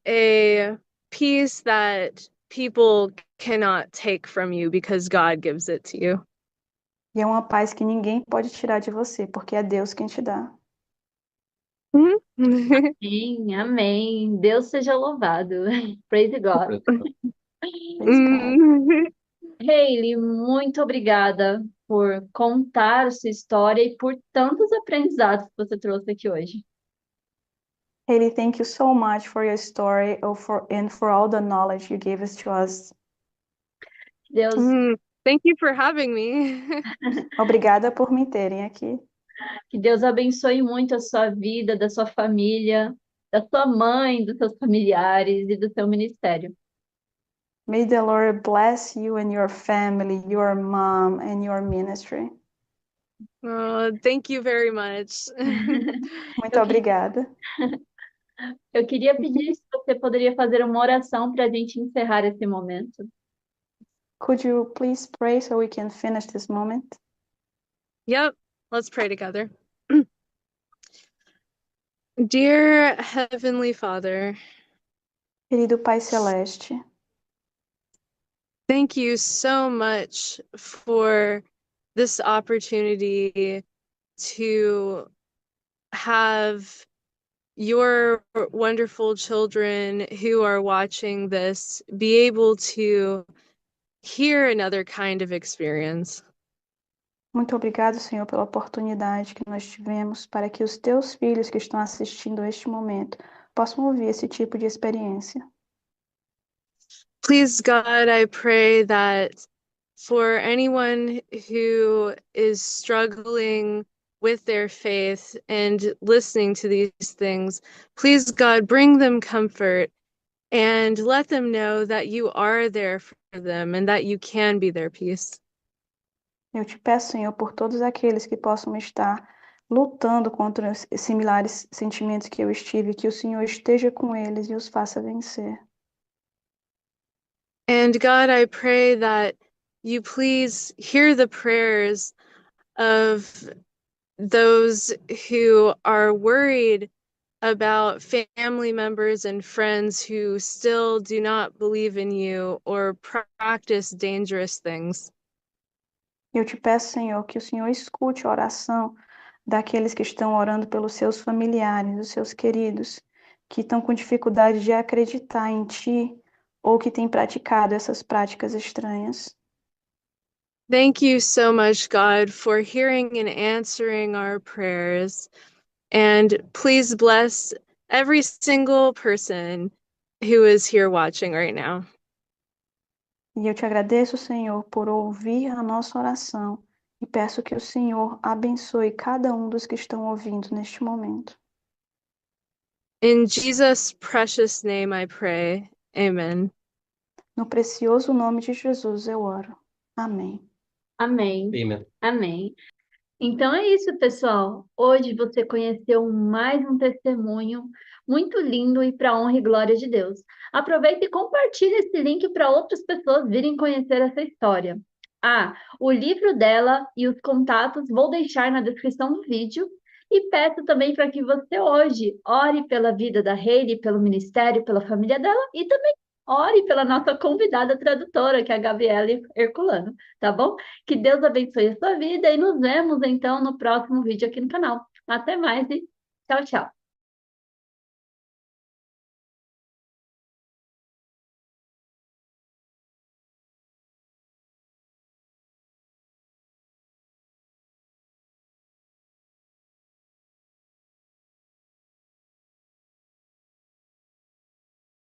a peace that people cannot take from you because God gives it to you. E é uma paz que ninguém pode tirar de você, porque é Deus quem te dá. Amém, amém. Deus seja louvado. Praise God. Praise God. Mm. Hailey, muito obrigada por contar a sua história e por tantos aprendizados que você trouxe aqui hoje. Haley, thank you so much for your story and for all the knowledge you gave us to us. Deus, Thank you for having me. Obrigada por me terem aqui. que Deus abençoe muito a sua vida, da sua família, da sua mãe, dos seus familiares e do seu ministério. May the Lord bless you and your family, your mom and your ministry. Oh, thank you very much. Muito Eu, que- obrigada. eu queria pedir se você poderia fazer uma oração para a gente encerrar esse momento. Could you please pray so we can finish this moment? Yep, let's pray together. Dear Heavenly Father, Querido Pai Celeste, thank you so much for this opportunity to have your wonderful children who are watching this be able to hear another kind of experience. muito obrigado, Senhor, pela oportunidade que nós tivemos para que os teus filhos que estão assistindo este momento possam ouvir esse tipo de experiência. Please, God, I pray that for anyone who is struggling with their faith and listening to these things. Please, God, bring them comfort and let them know that you are there for them and that you can be their peace. Eu te peço, Senhor, por todos aqueles que possam estar lutando contra os similares sentimentos que eu estive, que o Senhor esteja com eles e os faça vencer. And God, I pray that you please hear the prayers of those who are worried about family members and friends who still do not believe in you or practice dangerous things. Eu te peço, Senhor, que o Senhor escute a oração daqueles que estão orando pelos seus familiares, os seus queridos, que estão com dificuldade de acreditar em Ti ou que têm praticado essas práticas estranhas. Thank you so much, God, for hearing and answering our prayers. And please bless every single person who is here watching right now. E eu te agradeço, Senhor, por ouvir a nossa oração e peço que o Senhor abençoe cada um dos que estão ouvindo neste momento. In Jesus' precious name I pray. Amen. No precioso nome de Jesus eu oro. Amém. Amém. Amen. Amém. Então é isso, pessoal. Hoje você conheceu mais um testemunho muito lindo e para a honra e glória de Deus. Aproveite e compartilhe esse link para outras pessoas virem conhecer essa história. Ah, o livro dela e os contatos vou deixar na descrição do vídeo. E peço também para que você hoje ore pela vida da Hailey, pelo ministério, pela família dela e também ore pela nossa convidada tradutora, que é a Gabriela Herculano, tá bom? Que Deus abençoe a sua vida e nos vemos então no próximo vídeo aqui no canal. Até mais e tchau, tchau.